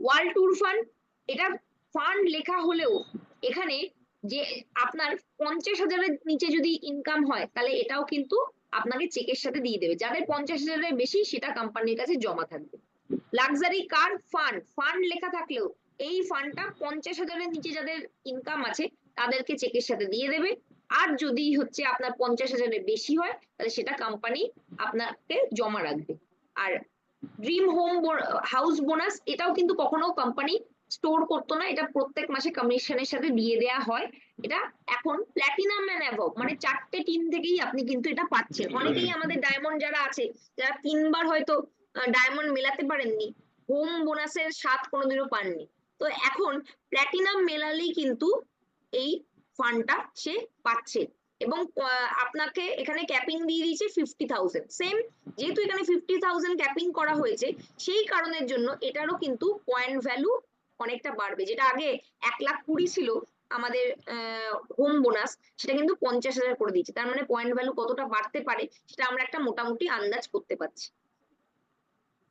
ওয়ার্ল্ড ট্যুর ফান্ড, এটা ফান্ড লেখা হলেও এখানে যে আপনার 50,000-এর নিচে যদি ইনকাম হয়, তাহলে এটাও কিন্তু আপনাকে চেকের সাথে দিয়ে দেবে। যাদের 50,000-এর বেশি সেটা কোম্পানির কাছে জমা থাকবে। লাক্সারি কার ফান্ড, ফান্ড লেখা থাকলেও এই ফান্ডটা 50,000-এর নিচে যাদের ইনকাম আছে তাদেরকে চেকের সাথে দিয়ে দেবে। আর যদি হচ্ছে আপনার 50,000-এর বেশি হয়, তাহলে সেটা কোম্পানি আপনাকে জমা রাখবে। আর ড্রিম হোম হাউস বোনাস, এটাও কিন্তু কখনো কোম্পানি স্টোর করতো না, এটা প্রত্যেক মাসে কমিশনের সাথে দিয়ে দেয়া হয়। এটা এখন প্ল্যাটিনাম এন্ড অ্যাবভ মানে 4টে টিম থেকেই আপনি কিন্তু এটা পাচ্ছেন। অনেকেই আমাদের ডায়মন্ড যারা আছে, যারা 3বার হয়তো ডায়মন্ড মেলাতে পারেননি, হোম বোনাসের স্বাদ কোনোদিনও পাননি, তো এখন প্ল্যাটিনাম মেলালেই কিন্তু এই ফান্ডটা সে পাচ্ছে। এবং আপনাকে এখানে ক্যাপিং দিয়ে দিয়েছে 50,000, সেম যেহেতু এখানে 50,000 ক্যাপিং করা হয়েছে, সেই কারণের জন্য এটারও কিন্তু পয়েন্ট ভ্যালু অনেকটা বাড়বে। যেটা আগে 1,20,000 ছিল আমাদের হোম বোনাস, সেটা কিন্তু 50,000 করে দিয়েছে, তার মানে পয়েন্ট ভ্যালু কতটা বাড়তে পারে সেটা আমরা একটা মোটামুটি আন্দাজ করতে পারছি।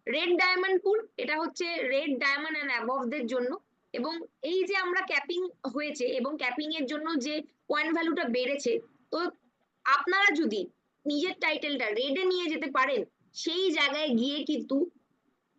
রেড ডায়মন্ড পুল, এটা হচ্ছে রেড ডায়মন্ড এন্ড অ্যাবভদের জন্য। এবং এই যে আমরা ক্যাপিং হয়েছে এবং ক্যাপিং এর জন্য যে পয়েন্ট ভ্যালুটা বেড়েছে, তো আপনারা যদি নিজের টাইটেলটা রেডে নিয়ে যেতে পারেন, সেই জায়গায় গিয়ে কিন্তু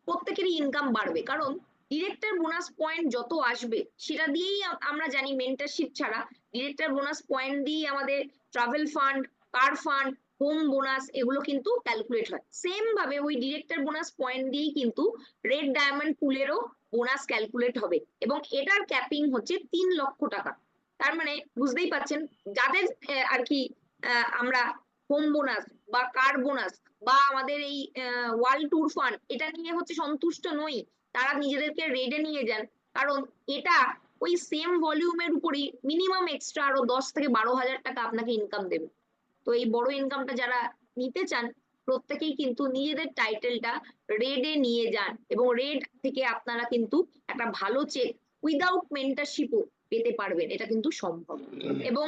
প্রত্যেকেরই ইনকাম বাড়বে, কারণ ডিরেক্টর বোনাস পয়েন্ট যত আসবে সেটা দিয়েই আমরা জানি মেন্টরশিপ ছাড়া ডিরেক্টর বোনাস পয়েন্ট দিয়ে আমাদের ট্রাভেল ফান্ড, কার ফান্ড, হোম বোনাস এগুলো কিন্তু ক্যালকুলেট হয়। সেম ভাবে ওই ডিরেক্টর বোনাস পয়েন্ট দিয়েই কিন্তু রেড ডায়মন্ড পুলেরও বোনাস ক্যালকুলেট হবে, এবং এটার ক্যাপিং হচ্ছে 3 লক্ষ টাকা। তার মানে বুঝতেই পাচ্ছেন যাদের আর কি আমরা হোম বোনাস বা কার বোনাস বা আমাদের এই ওয়ার্ল্ড ট্যুর ফান্ড এটা নিয়ে হচ্ছে সন্তুষ্ট নই, তারা নিজেদেরকে রেডে নিয়ে যান, কারণ এটা ওই সেম ভলিউমের উপরই মিনিমাম এক্সট্রা আরো 10 থেকে 12,000 টাকা আপনাকে ইনকাম দেবে। তো এই বড় ইনকামটা যারা নিতে চান, প্রত্যেকেই কিন্তু নিজেদের টাইটেলটা রেডে নিয়ে যান, এবং রেড থেকে আপনারা কিন্তু একটা ভালো চেক উইদাউট মেন্টারশিপও পেতে পারবেন, এটা কিন্তু সম্ভব। এবং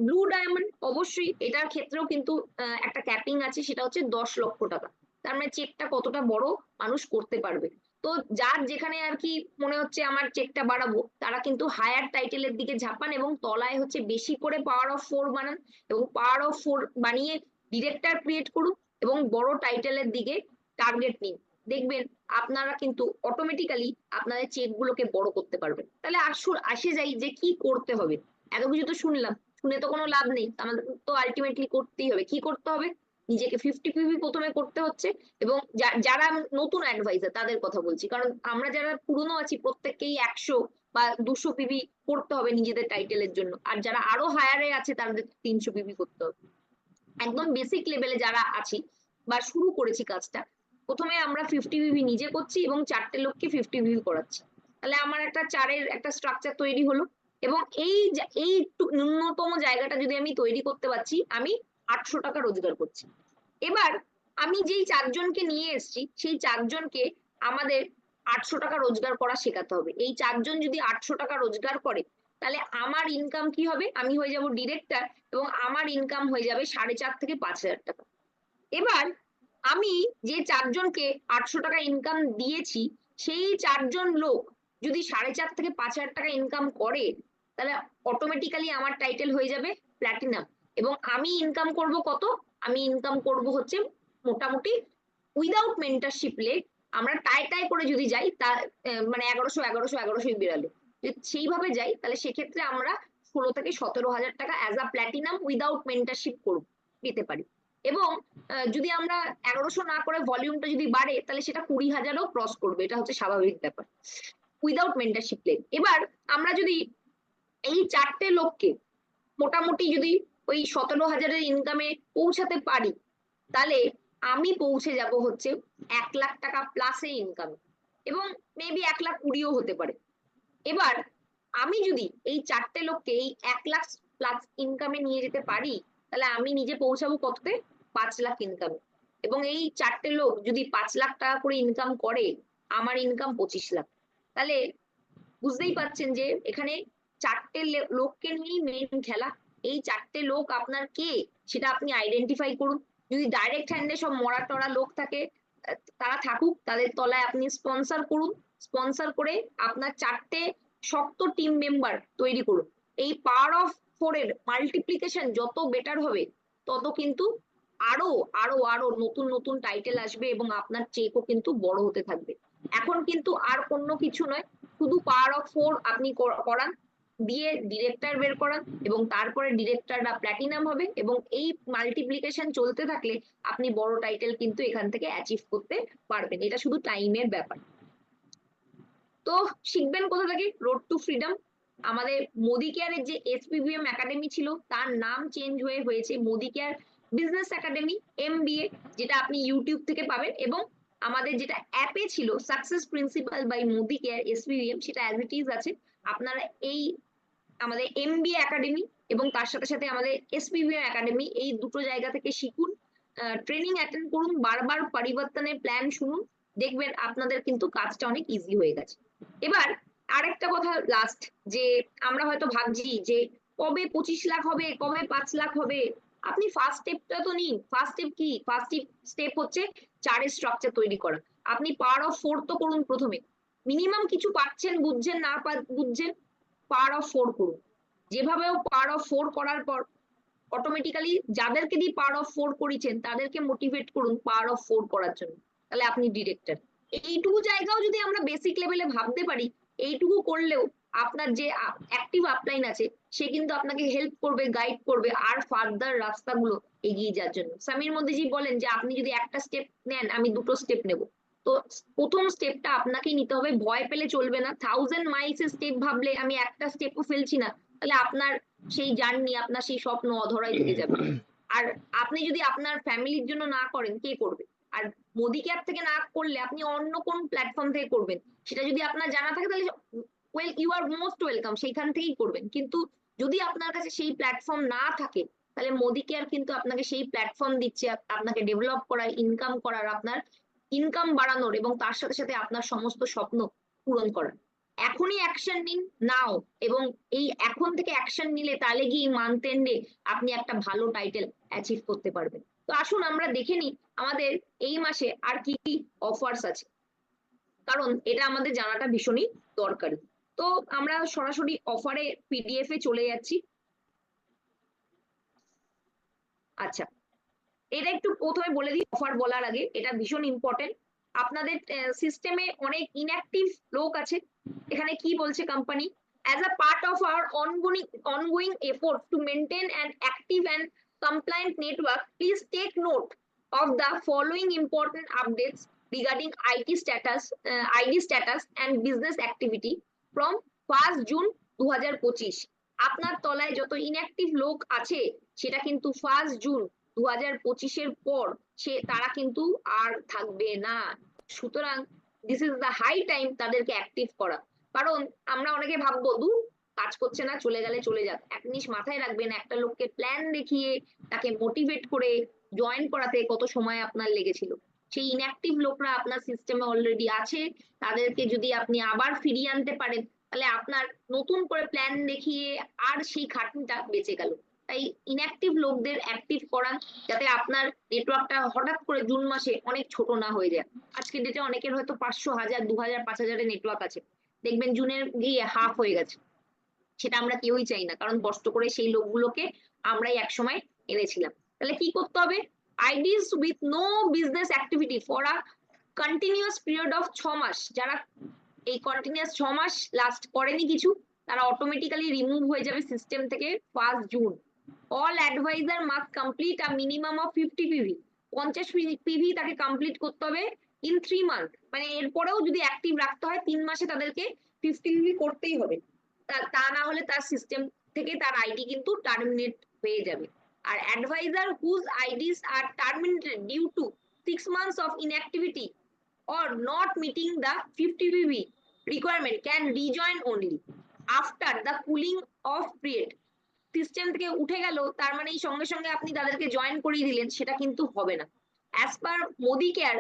ব্লু ডায়মন্ড অবশ্যই এটার ক্ষেত্রেও কিন্তু একটা ক্যাপিং আছে, সেটা হচ্ছে 10 লক্ষ টাকা। তার মানে চেকটা কতটা বড় মানুষ করতে পারবে। তো যার যেখানে আর কি মনে হচ্ছে আমার চেকটা বাড়াবো, তারা কিন্তু হায়ার টাইটেলের দিকে ঝাঁপান এবং তলায় হচ্ছে বেশি করে পাওয়ার অফ 4 বানান, এবং পাওয়ার অফ 4 বানিয়ে ডিরেক্টর ক্রিয়েট করুন এবং বড় টাইটেলের দিকে টার্গেট নিন। দেখবেন আপনারা কিন্তু অটোমেটিক্যালি আপনাদের চেক গুলোকে বড় করতে পারবেন। তাহলে আসে যাই যে কি করতে হবে। এত কিছু তো শুনলাম, শুনে তো কোনো লাভ নেই, আমাদের তো আলটিমেটলি করতেই হবে। কি করতে হবে? নিজেকে 50 পিভি প্রথমে করতে হচ্ছে, এবং যারা নতুন অ্যাডভাইজার তাদের কথা বলছি, কারণ আমরা যারা পুরনো আছি প্রত্যেককেই 100 বা 200 পিভি করতে হবে নিজেদের টাইটেলের জন্য, আর যারা আরো হায়ারে আছে তাদের 300 পিভি করতে হবে। একদম বেসিক লেভেলে যারা আছি বা শুরু করেছি কাজটা, প্রথমে আমরা 50 পিভি নিজে করছি এবং 4টে লোককে 50 পিভি করাচ্ছি। তাহলে আমার একটা চারের একটা স্ট্রাকচার তৈরি হলো, এবং এই ন্যূনতম জায়গাটা যদি আমি তৈরি করতে পারছি, আমি 800 টাকা রোজগার করছি। এবার আমি যেই 4জনকে নিয়ে এসেছি সেই 4জনকে আমাদের 800 টাকা রোজগার করা শেখাতে হবে। এই 4জন যদি 800 টাকা রোজগার করে, তাহলে আমার ইনকাম কি হবে? আমি হয়ে যাব ডিরেক্টর, এবং আমার ইনকাম হয়ে যাবে 4.5 থেকে 5,000 টাকা। এবার আমি যে 4জনকে 800 টাকা ইনকাম দিয়েছি, সেই 4জন লোক যদি 4.5 থেকে 5,000 টাকা ইনকাম করে, তাহলে অটোমেটিক্যালি আমার টাইটেল হয়ে যাবে প্ল্যাটিনাম। এবং আমি ইনকাম করব কত? আমি ইনকাম করব হচ্ছে মোটামুটি উইদাউট মেন্টারশিপ লে, আমরা টাই করে যদি যাই তা মানে 1100 বেরালো, সেইভাবে যাই, তাহলে সেক্ষেত্রে আমরা 16 থেকে 17,000 টাকা as a platinum without mentorship পেতে পারি। এবং যদি আমরা 1100 না করে ভলিউমটা যদি বাড়ে, তাহলে সেটা 20,000ও ক্রস করবে, এটা হচ্ছে স্বাভাবিক ব্যাপার উইদাউট মেন্টারশিপ লে। এবার আমরা যদি এই 4টে লোককে মোটামুটি যদি ওই 17,000-এর ইনকামে পৌঁছাতে পারি, তাহলে আমি পৌঁছে যাব হচ্ছে 1,00,000 টাকা প্লাসে ইনকাম, এবং মেবি 1,20,000ও হতে পারে। এবার আমি যদি এই 4টে লোককে এই 1,00,000 প্লাস ইনকামে নিয়ে যেতে পারি, তাহলে আমি নিজে পৌঁছাবো কততে? 5,00,000 ইনকামে। এবং এই 4টে লোক যদি 5,00,000 টাকা করে ইনকাম করে, আমার ইনকাম 25,00,000। তাহলে বুঝতেই পারছেন যে এখানে 4টে লোককে নিয়েই মেইন খেলা। এই 4টে লোক আপনার কে সেটা আপনি আইডেন্টিফাই করুন। যদি ডাইরেক্ট হ্যান্ডে সব মরা টরা লোক থাকে, তারা থাকুক, তাদের তলায় আপনি স্পন্সর করুন। স্পন্সর করে আপনার 4টে শক্ত টিম মেম্বার তৈরি করুন। এই পাওয়ার অফ 4 এর মাল্টিপ্লিকেশন যত বেটার হবে, তত কিন্তু আরো আরো আরো নতুন নতুন টাইটেল আসবে, এবং আপনার চেকও কিন্তু বড় হতে থাকবে। এখন কিন্তু আর অন্য কিছু নয়, শুধু পাওয়ার অফ 4 আপনি করান, দিয়ে ডিরেক্টর বের করান, এবং তারপরে ডিরেক্টররা প্ল্যাটিনাম হবে, এবং এই মাল্টিপ্লিকেশন চলতে থাকলে আপনি বড় টাইটেল কিন্তু এখান থেকে অ্যাচিভ করতে পারবেন। এটা শুধু টাইমের ব্যাপার। তো শিখবেন কোথা থেকে? Road two freedom. আমাদের মোদি কেয়ারের যে এসপিবিএম একাডেমি ছিল, তার নাম চেঞ্জ হয়েছে Modi care business academy MBA, যেটা আপনি ইউটিউব থেকে পাবেন। এবং আমাদের যেটা অ্যাপে ছিল success principal by Modi care SPBM, সেটা অ্যাজ ইট ইজ আছে। আপনারা এই আমাদের MBA একাডেমি এবং তার সাথে সাথে আমাদের SPBM একাডেমি, এই দুটো জায়গা থেকে শিখুন, ট্রেনিং অ্যাটেন্ড করুন, বারবার পরিবর্তনের প্ল্যান শুনুন, দেখবেন আপনাদের কিন্তু কাজটা অনেক ইজি হয়ে গেছে। এবার আরেকটা কথা লাস্ট, যে আমরা হয়তো ভাবছি যে কবে 25,00,000 হবে, কবে 5,00,000 হবে। আপনি ফার্স্ট স্টেপটা তো নিন। ফার্স্ট স্টেপ কি? ফার্স্ট স্টেপ হচ্ছে 4-এর স্ট্রাকচার তৈরি করা। আপনি পাওয়ার অফ 4 তো করুন প্রথমে, মিনিমাম কিছু পাচ্ছেন, বুঝছেন না বুঝছেন, পাওয়ার অফ 4 করুন। যেভাবেও পাওয়ার অফ 4 করার পর অটোমেটিক্যালি যাদেরকে দিয়ে পাওয়ার অফ 4 করিয়েছেন তাদেরকে মোটিভেট করুন পাওয়ার অফ 4 করার জন্য, তাহলে আপনি ডিরেক্টর। এইটুকু জায়গাও যদি আমরা বেসিক লেভেলে ভাবতে পারি, এইটুকু করলেও আপনার যে অ্যাক্টিভ আপলাইন আছে সে কিন্তু আপনাকে হেল্প করবে, গাইড করবে আর ফার্দার রাস্তাগুলো এগিয়ে যাওয়ার জন্য। সামির মোদিজি বলেন যে আপনি যদি একটা স্টেপ নেন, আমি 2টো স্টেপ নেব। তো প্রথম স্টেপটা আপনাকেই নিতে হবে, ভয় পেলে চলবে না। 1000 মাইলস এর স্টেপ ভাবলে আমি একটা স্টেপও ফেলছি না, তাহলে আপনার সেই জার্নি, আপনার সেই স্বপ্ন অধরাই থেকে যাবে। আর আপনি যদি আপনার ফ্যামিলির জন্য না করেন, কে করবে? আর মোদি কেয়ার থেকে না করলে আপনি অন্য কোন প্ল্যাটফর্ম থেকে করবেন, সেটা যদি আপনার জানা থাকে, তাহলে ইউ আর মোস্ট ওয়েলকাম, সেইখান থেকেই করবেন। কিন্তু যদি আপনার কাছে সেই প্ল্যাটফর্ম না থাকে, তাহলে মোদি কেয়ার কিন্তু আপনাকে সেই প্ল্যাটফর্ম দিচ্ছে আপনাকে ডেভেলপ করার, ইনকাম করার, আপনার ইনকাম বাড়ানোর এবং তার সাথে সাথে আপনার সমস্ত স্বপ্ন পূরণ করার। এখনই অ্যাকশন নিন নাও, এবং এই এখন থেকে অ্যাকশন নিলে তাহলে গিয়ে মান্থ এন্ডে আপনি একটা ভালো টাইটেল অ্যাচিভ করতে পারবেন। তো আসুন আমরা দেখে নিই আমাদের এই মাসে আর কি কি অফার্স আছে, কারণ এটা আমাদের জানাটা ভীষণই দরকারি। তো আমরা সরাসরি অফারে পিডিএফ এ চলে যাচ্ছি। আচ্ছা, এটা একটু প্রথমে বলে দিই অফার বলার আগে, এটা ভীষণ ইম্পর্টেন্ট। আপনাদের সিস্টেমে অনেক ইনঅ্যাক্টিভ লোক আছে। এখানে কি বলছে company, as a part of our ongoing effort to maintain an active and compliant network, please take note of the following important updates regarding ID status and business activity from 1st June 2025। আপনার তলায় যত inactive লোক আছে সেটা কিন্তু 1st June 2025-এর পর তারা কিন্তু আর থাকবে না। সুতরাং this is the high time তাদেরকে অ্যাক্টিভ করা। কারণ আমরা অনেকে ভাববো দূর কাজ করছে না, চলে গেলে চলে যাক। এক জিনিস মাথায় রাখবেন, একটা লোককে প্ল্যান দেখিয়ে তাকে মোটিভেট করে জয়েন করাতে কত সময় আপনার লেগেছিল। সেই ইনঅ্যাক্টিভ লোকরা আপনার সিস্টেমে অলরেডি আছে, তাদেরকে যদি আপনি আবার ফিরিয়ে আনতে পারেন তাহলে আপনার নতুন করে প্ল্যান দেখিয়ে আর সেই খাটনিটা বেঁচে গেল। তাই ইনঅ্যাক্টিভ লোকদের অ্যাক্টিভ করান, যাতে আপনার নেটওয়ার্কটা হঠাৎ করে জুন মাসে অনেক ছোট না হয়ে যায়। আজকের ডেটে অনেকের হয়তো 500, 1000, 2000, 5000-এর নেটওয়ার্ক আছে, দেখবেন জুনের গিয়ে হাফ হয়ে গেছে। সেটা আমরা কেউই চাই না, কারণ কষ্ট করে সেই লোকগুলোকে আমরাই একসময় এনেছিলাম। তাহলে কি করতে হবে, IDs with no business activity for a continuous period of 6 মাস, যারা এই কন্টিনিউয়াস 6 মাস লাস্ট করেনি কিছু, তারা অটোমেটিক্যালি রিমুভ হয়ে যাবে সিস্টেম থেকে 1st June. All advisor must complete a minimum of 50 PV, 50 PV তাকে কমপ্লিট করতে হবে ইন 3 মান্থ। মানে এরপরেও যদি অ্যাক্টিভ রাখতে হয় 3 মাসে তাদেরকে 50 পিভি করতেই হবে, তা না হলে তার সিস্টেম থেকে তার আইডি কিন্তু টার্মিনেট হয়ে যাবে। আর advisor whose IDs are terminated due to 6 months of inactivity or not meeting the 50 PV requirement can rejoin only after the cooling off period। System থেকে উঠে গেল তার মানে এই সঙ্গে সঙ্গে আপনি তাদেরকে জয়েন করিয়ে দিলেন, সেটা কিন্তু হবে না। As per Modicare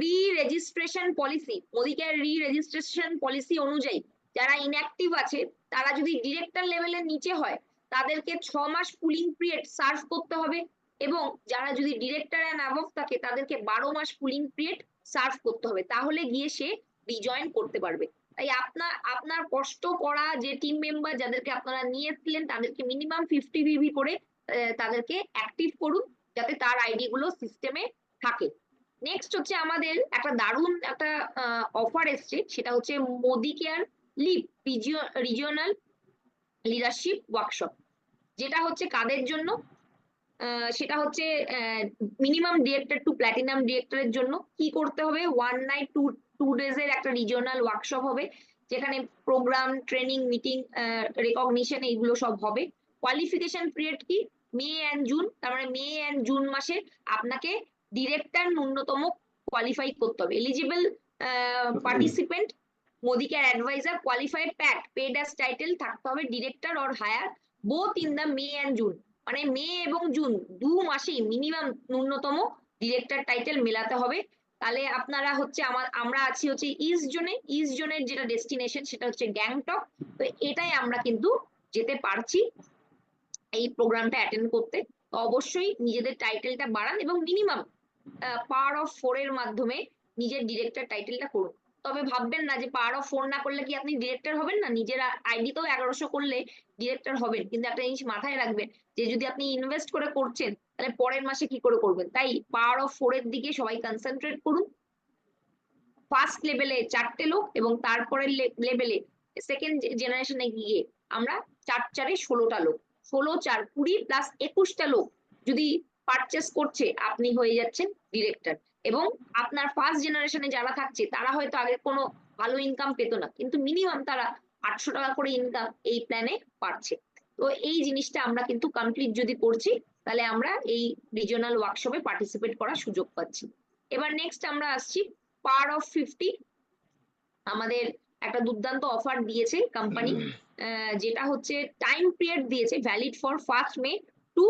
re-registration policy, Modicare re-registration policy অনুযায়ী যারা ইনঅ্যাক্টিভ আছে তারা যদি ডিরেক্টর লেভেলের নিচে হয় তাদেরকে 6 মাস কুলিং পিরিয়ড সার্ভ করতে হবে, এবং যারা যদি ডিরেক্টর অ্যান্ড অ্যাবভ থাকে তাদেরকে 12 মাস কুলিং পিরিয়ড সার্ভ করতে হবে, তাহলে গিয়ে সে রিজয়েন করতে পারবে। তাই আপনার কষ্ট করা যে টিম মেম্বার যাদেরকে আপনারা নিয়ে এসেছিলেন তাদেরকে মিনিমাম 50 ভিভি করে তাদেরকে অ্যাক্টিভ করুন, যাতে তার আইডি গুলো সিস্টেমে থাকে। নেক্সট হচ্ছে আমাদের একটা দারুণ একটা অফার এসছে, সেটা হচ্ছে Modi care leap regional leadership workshop. যেটা হচ্ছে কাদের জন্য, সেটা হচ্ছে মিনিমাম ডিরেক্টর টু প্ল্যাটিনাম ডিরেক্টরের জন্য। কি করতে হবে, 1 নাইট 2 ডেজের একটা রিজিওনাল ওয়ার্কশপ হবে, যেখানে প্রোগ্রাম, ট্রেনিং, মিটিং, রেকগনিশন এইগুলো সব হবে। কোয়ালিফিকেশন পিরিয়ড কি, মে এন্ড জুন, তার মানে মে এন্ড জুন মাসে আপনাকে ডিরেক্টর ন্যূনতম কোয়ালিফাই করতে হবে। Eligible participant Modicare advisor qualified প্যাট পেড অ্যাজ টাইটেল থাকতে হবে director or higher both in the May and June. মানে মে এবং জুন 2 মাসেই মিনিমাম ন্যূনতম ডিরেক্টর টাইটেল মেলাতে হবে। তাহলে আপনারা হচ্ছে আমরা আছি হচ্ছে ইস্ট জোনের যেটা ডেস্টিনেশন সেটা হচ্ছে গ্যাংটক। তো এটাই আমরা কিন্তু যেতে পারছি এই প্রোগ্রামটা অ্যাটেন্ড করতে। তো অবশ্যই নিজেদের টাইটেলটা বাড়ান এবং মিনিমাম পাওয়ার অফ 4 এর মাধ্যমে নিজের ডিরেক্টর টাইটেলটা করুন। তবে ভাববেন না যে পাওয়ার অফ 4 না করলে কি আপনি ডিরেক্টর হবেন না, নিজের আইডি তো 1100 করলে ডিরেক্টর হবেন, কিন্তু একটা জিনিস মাথায় রাখবেন যে যদি আপনি ইনভেস্ট করে করছেন তাহলে পরের মাসে কি করে করবেন। তাই পাওয়ার অফ 4 এর দিকে সবাই কনসেন্ট্রেট করুন। ফার্স্ট লেভেলে 4টে লোক এবং তারপরের লেভেলে সেকেন্ড জেনারেশনে গিয়ে আমরা 4 16টা লোক, 16 4 20 প্লাস 21টা লোক যদি পারচেস করছে আপনি হয়ে যাচ্ছেন ডিরেক্টর। এবং আপনার ফার্স্ট জেনারেশনে যারা থাকছে তারা হয়তো আগে কোনো ভালো ইনকাম পেতো না, কিন্তু মিনিমাম তারা 800 টাকা করে ইনকাম এই প্ল্যানে পাচ্ছে। তো এই জিনিসটা আমরা কিন্তু কমপ্লিট যদি করছি তাহলে আমরা এই রিজিওনাল ওয়ার্কশপে পার্টিসিপেট করার সুযোগ পাচ্ছি। এবার নেক্সট আমরা আসছি পাওয়ার অফ 50। আমাদের একটা দুর্দান্ত অফার দিয়েছে কোম্পানি, যেটা হচ্ছে টাইম পিরিয়ড দিয়েছে valid for 1st May to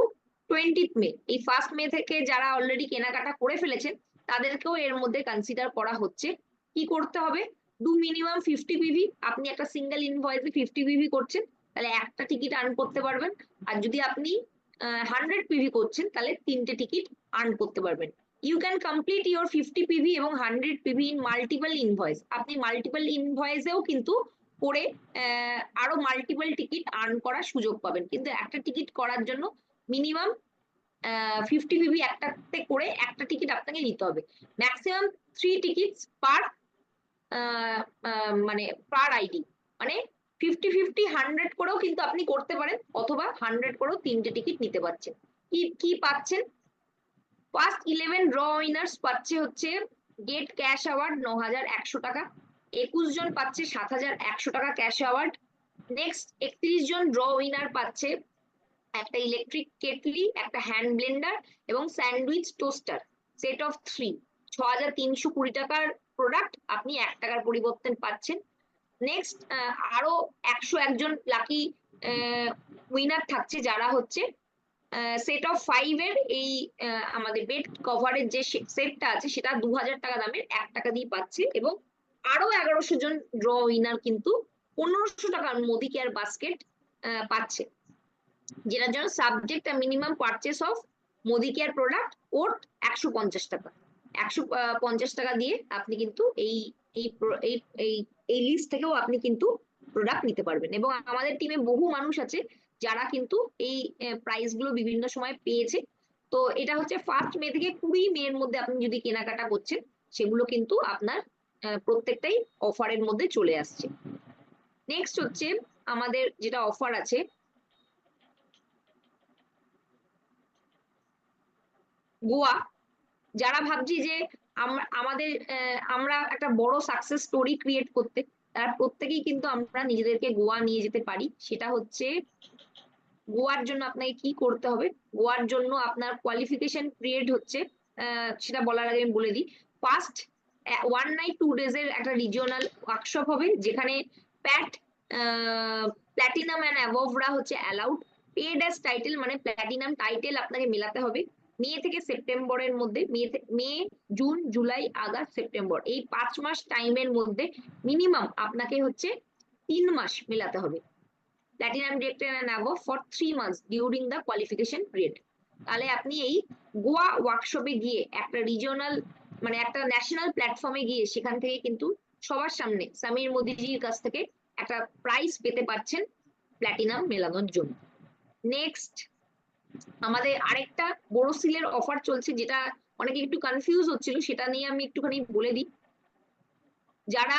20th May, এই 1st মে থেকে যারা অলরেডি কেনাকাটা করে ফেলেছেন তাদেরকেও এর মধ্যে কনসিডার করা হচ্ছে। কি করতে হবে, ডু মিনিমাম 50 পিভি। আপনি একটা সিঙ্গেল ইনভয়েসে 50 পিভি করছেন তাহলে একটা টিকিট আর্ন করতে পারবেন, আর যদি আপনি 100 পিভি করছেন তাহলে 3টে টিকিট আর্ন করতে পারবেন। You can complete your 50 PV এবং 100 পিভি ইন মাল্টিপল ইনভয়েস। আপনি মাল্টিপল ইনভয়েসেও কিন্তু করে আরো মাল্টিপল টিকিট আর্ন করার সুযোগ পাবেন, কিন্তু একটা টিকিট করার জন্য মিনিমাম 50 পিভি একটাতে করে একটা টিকিট আপনাকে নিতে হবে। ম্যাক্সিমাম 3 টিকিটস পার মানে পার আইডি, মানে 50-50 100 করেও কিন্তু আপনি করতে পারেন, অথবা 100 করেও 3টে টিকিট নিতে পারছেন। কি কি পাচ্ছেন, ফার্স্ট 11 ড্র উইনার্স পাচ্ছে হচ্ছে গেট ক্যাশ অ্যাওয়ার্ড 9,100 টাকা, 21 জন পাচ্ছে 7,100 টাকা ক্যাশ অ্যাওয়ার্ড। নেক্সট 31 জন ড্র উইনার পাচ্ছে একটা ইলেকট্রিক কেটলি, একটা হ্যান্ড ব্লেন্ডার এবং স্যান্ডউইচ টোস্টার সেট অফ 3, 6,320 টাকার প্রোডাক্ট আপনি 1 টাকার পরিবর্তে পাচ্ছেন। নেক্সট আরো 101 জন লাকি উইনার থাকছে যারা হচ্ছে সেট অফ 5 এর এই আমাদের বেড কভারের যে সেটটা আছে সেটা 2,000 টাকা দামের 1 টাকা দিয়ে পাচ্ছে, এবং আরো 1100 জন ড্র উইনার কিন্তু 1500 টাকার মোদি কেয়ার বাস্কেট পাচ্ছে, যেটার জন্য subject minimum purchase of Modicare product or 150 টাকা। 150 টাকা দিয়ে আপনি কিন্তু এই এই এই এই এই লিস্ট থেকেও আপনি কিন্তু প্রোডাক্ট নিতে পারবেন। এবং আমাদের টিমে বহু মানুষ আছে যারা কিন্তু এই প্রাইস গুলো বিভিন্ন সময় পেয়েছে। তো এটা হচ্ছে 1st মে থেকে 20 মের মধ্যে আপনি যদি কেনাকাটা করছেন সেগুলো কিন্তু আপনার প্রত্যেকটাই অফারের মধ্যে চলে আসছে। নেক্সট হচ্ছে আমাদের যেটা অফার আছে, গোয়া। যারা ভাবছি যে আমাদের আমরা একটা বড় সাকসেস স্টোরি ক্রিয়েট করতে, তারা প্রত্যেকেই কিন্তু আমরা নিজেদেরকে গোয়া নিয়ে যেতে পারি। সেটা হচ্ছে গোয়ার জন্য আপনাকে কি করতে হবে, গোয়ার জন্য আপনার কোয়ালিফিকেশন পিরিয়ড হচ্ছে সেটা বলার আগে আমি বলে দিই, ফার্স্ট 1 নাইট 2 ডেজ এর একটা রিজিওনাল ওয়ার্কশপ হবে যেখানে প্যাট প্ল্যাটিনাম অ্যান্ড অ্যাবভরা হচ্ছে অ্যালাউড। পেড অ্যাজ টাইটেল মানে প্ল্যাটিনাম টাইটেল আপনাকে মেলাতে হবে। মে থেকে সেপ্টেম্বরের মধ্যে, May June July August September এই 5 মাস টাইমের মধ্যে মিনিমাম আপনাকে হচ্ছে 3 মাস মেলাতে হবে platinum director and above for 3 months during the qualification period. তাহলে আপনি এই গোয়া ওয়ার্কশপে গিয়ে একটা রিজিওনাল মানে একটা ন্যাশনাল প্ল্যাটফর্মে গিয়ে সেখান থেকে কিন্তু সবার সামনে সামির মোদিজির কাছ থেকে একটা প্রাইজ পেতে পারছেন প্ল্যাটিনাম মেলানোর জন্য। নেক্সট আমাদের আরেকটা বোরোসিলের অফার চলছে, যেটা অনেকে একটু কনফিউজ হচ্ছিল, সেটা নিয়ে আমি একটুখানি বলে দিই। যারা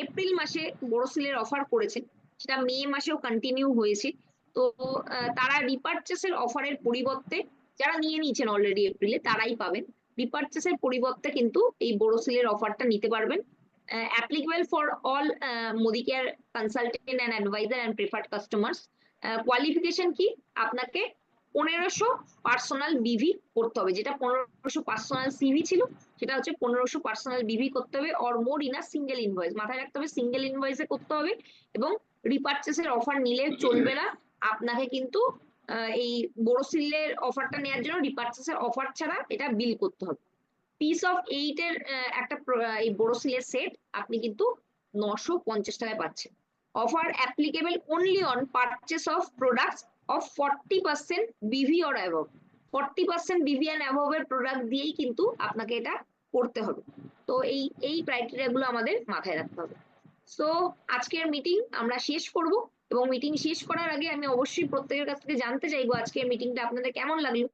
এপ্রিল মাসে বোরোসিলের অফার করেছেন সেটা মে মাসেও কন্টিনিউ হয়েছে। তো তারা রিপারচেসের অফারের পরিবর্তে, যারা নিয়ে নিয়েছেন অলরেডি এপ্রিলে তারাই পাবেন, রিপারচেসের পরিবর্তে কিন্তু এই বোরোসিলের অফারটা নিতে পারবেন। Applicable for all Modi care consultant and advisor and preferred customers. Qualification কি, আপনাকে 1500 পার্সোনাল বিভি করতে হবে, যেটা 1500 পার্সোনাল সিভি ছিল সেটা হচ্ছে 1500 পার্সোনাল বিভি করতে হবে, or more in a single invoice. মাথায় রাখতে হবে সিঙ্গেল ইনভয়েসে করতে হবে, এবং রিপারচেসের অফার নিলে চলবে না। আপনাকে কিন্তু এই বোরোসিলের অফারটা নেওয়ার জন্য রিপারচেসের অফার ছাড়া এটা বিল করতে হবে। পিস অফ 8 এর একটা এই বোরোসিলের সেট আপনি কিন্তু 950 টাকায় পাচ্ছেন। Offer applicable only on purchase of products of 40% বিভি অর অ্যাবভ। 40% বিভি অ্যান্ড অ্যাবভ এর প্রোডাক্ট দিয়েই কিন্তু আপনাকে এটা করতে হবে। তো এই ক্রাইটেরিয়া গুলো আমাদের মাথায় রাখতে হবে। সো আজকের মিটিং আমরা শেষ করব, এবং মিটিং শেষ করার আগে আমি অবশ্যই প্রত্যেকের কাছ থেকে জানতে চাইবো আজকের মিটিংটা আপনাদের কেমন লাগলো।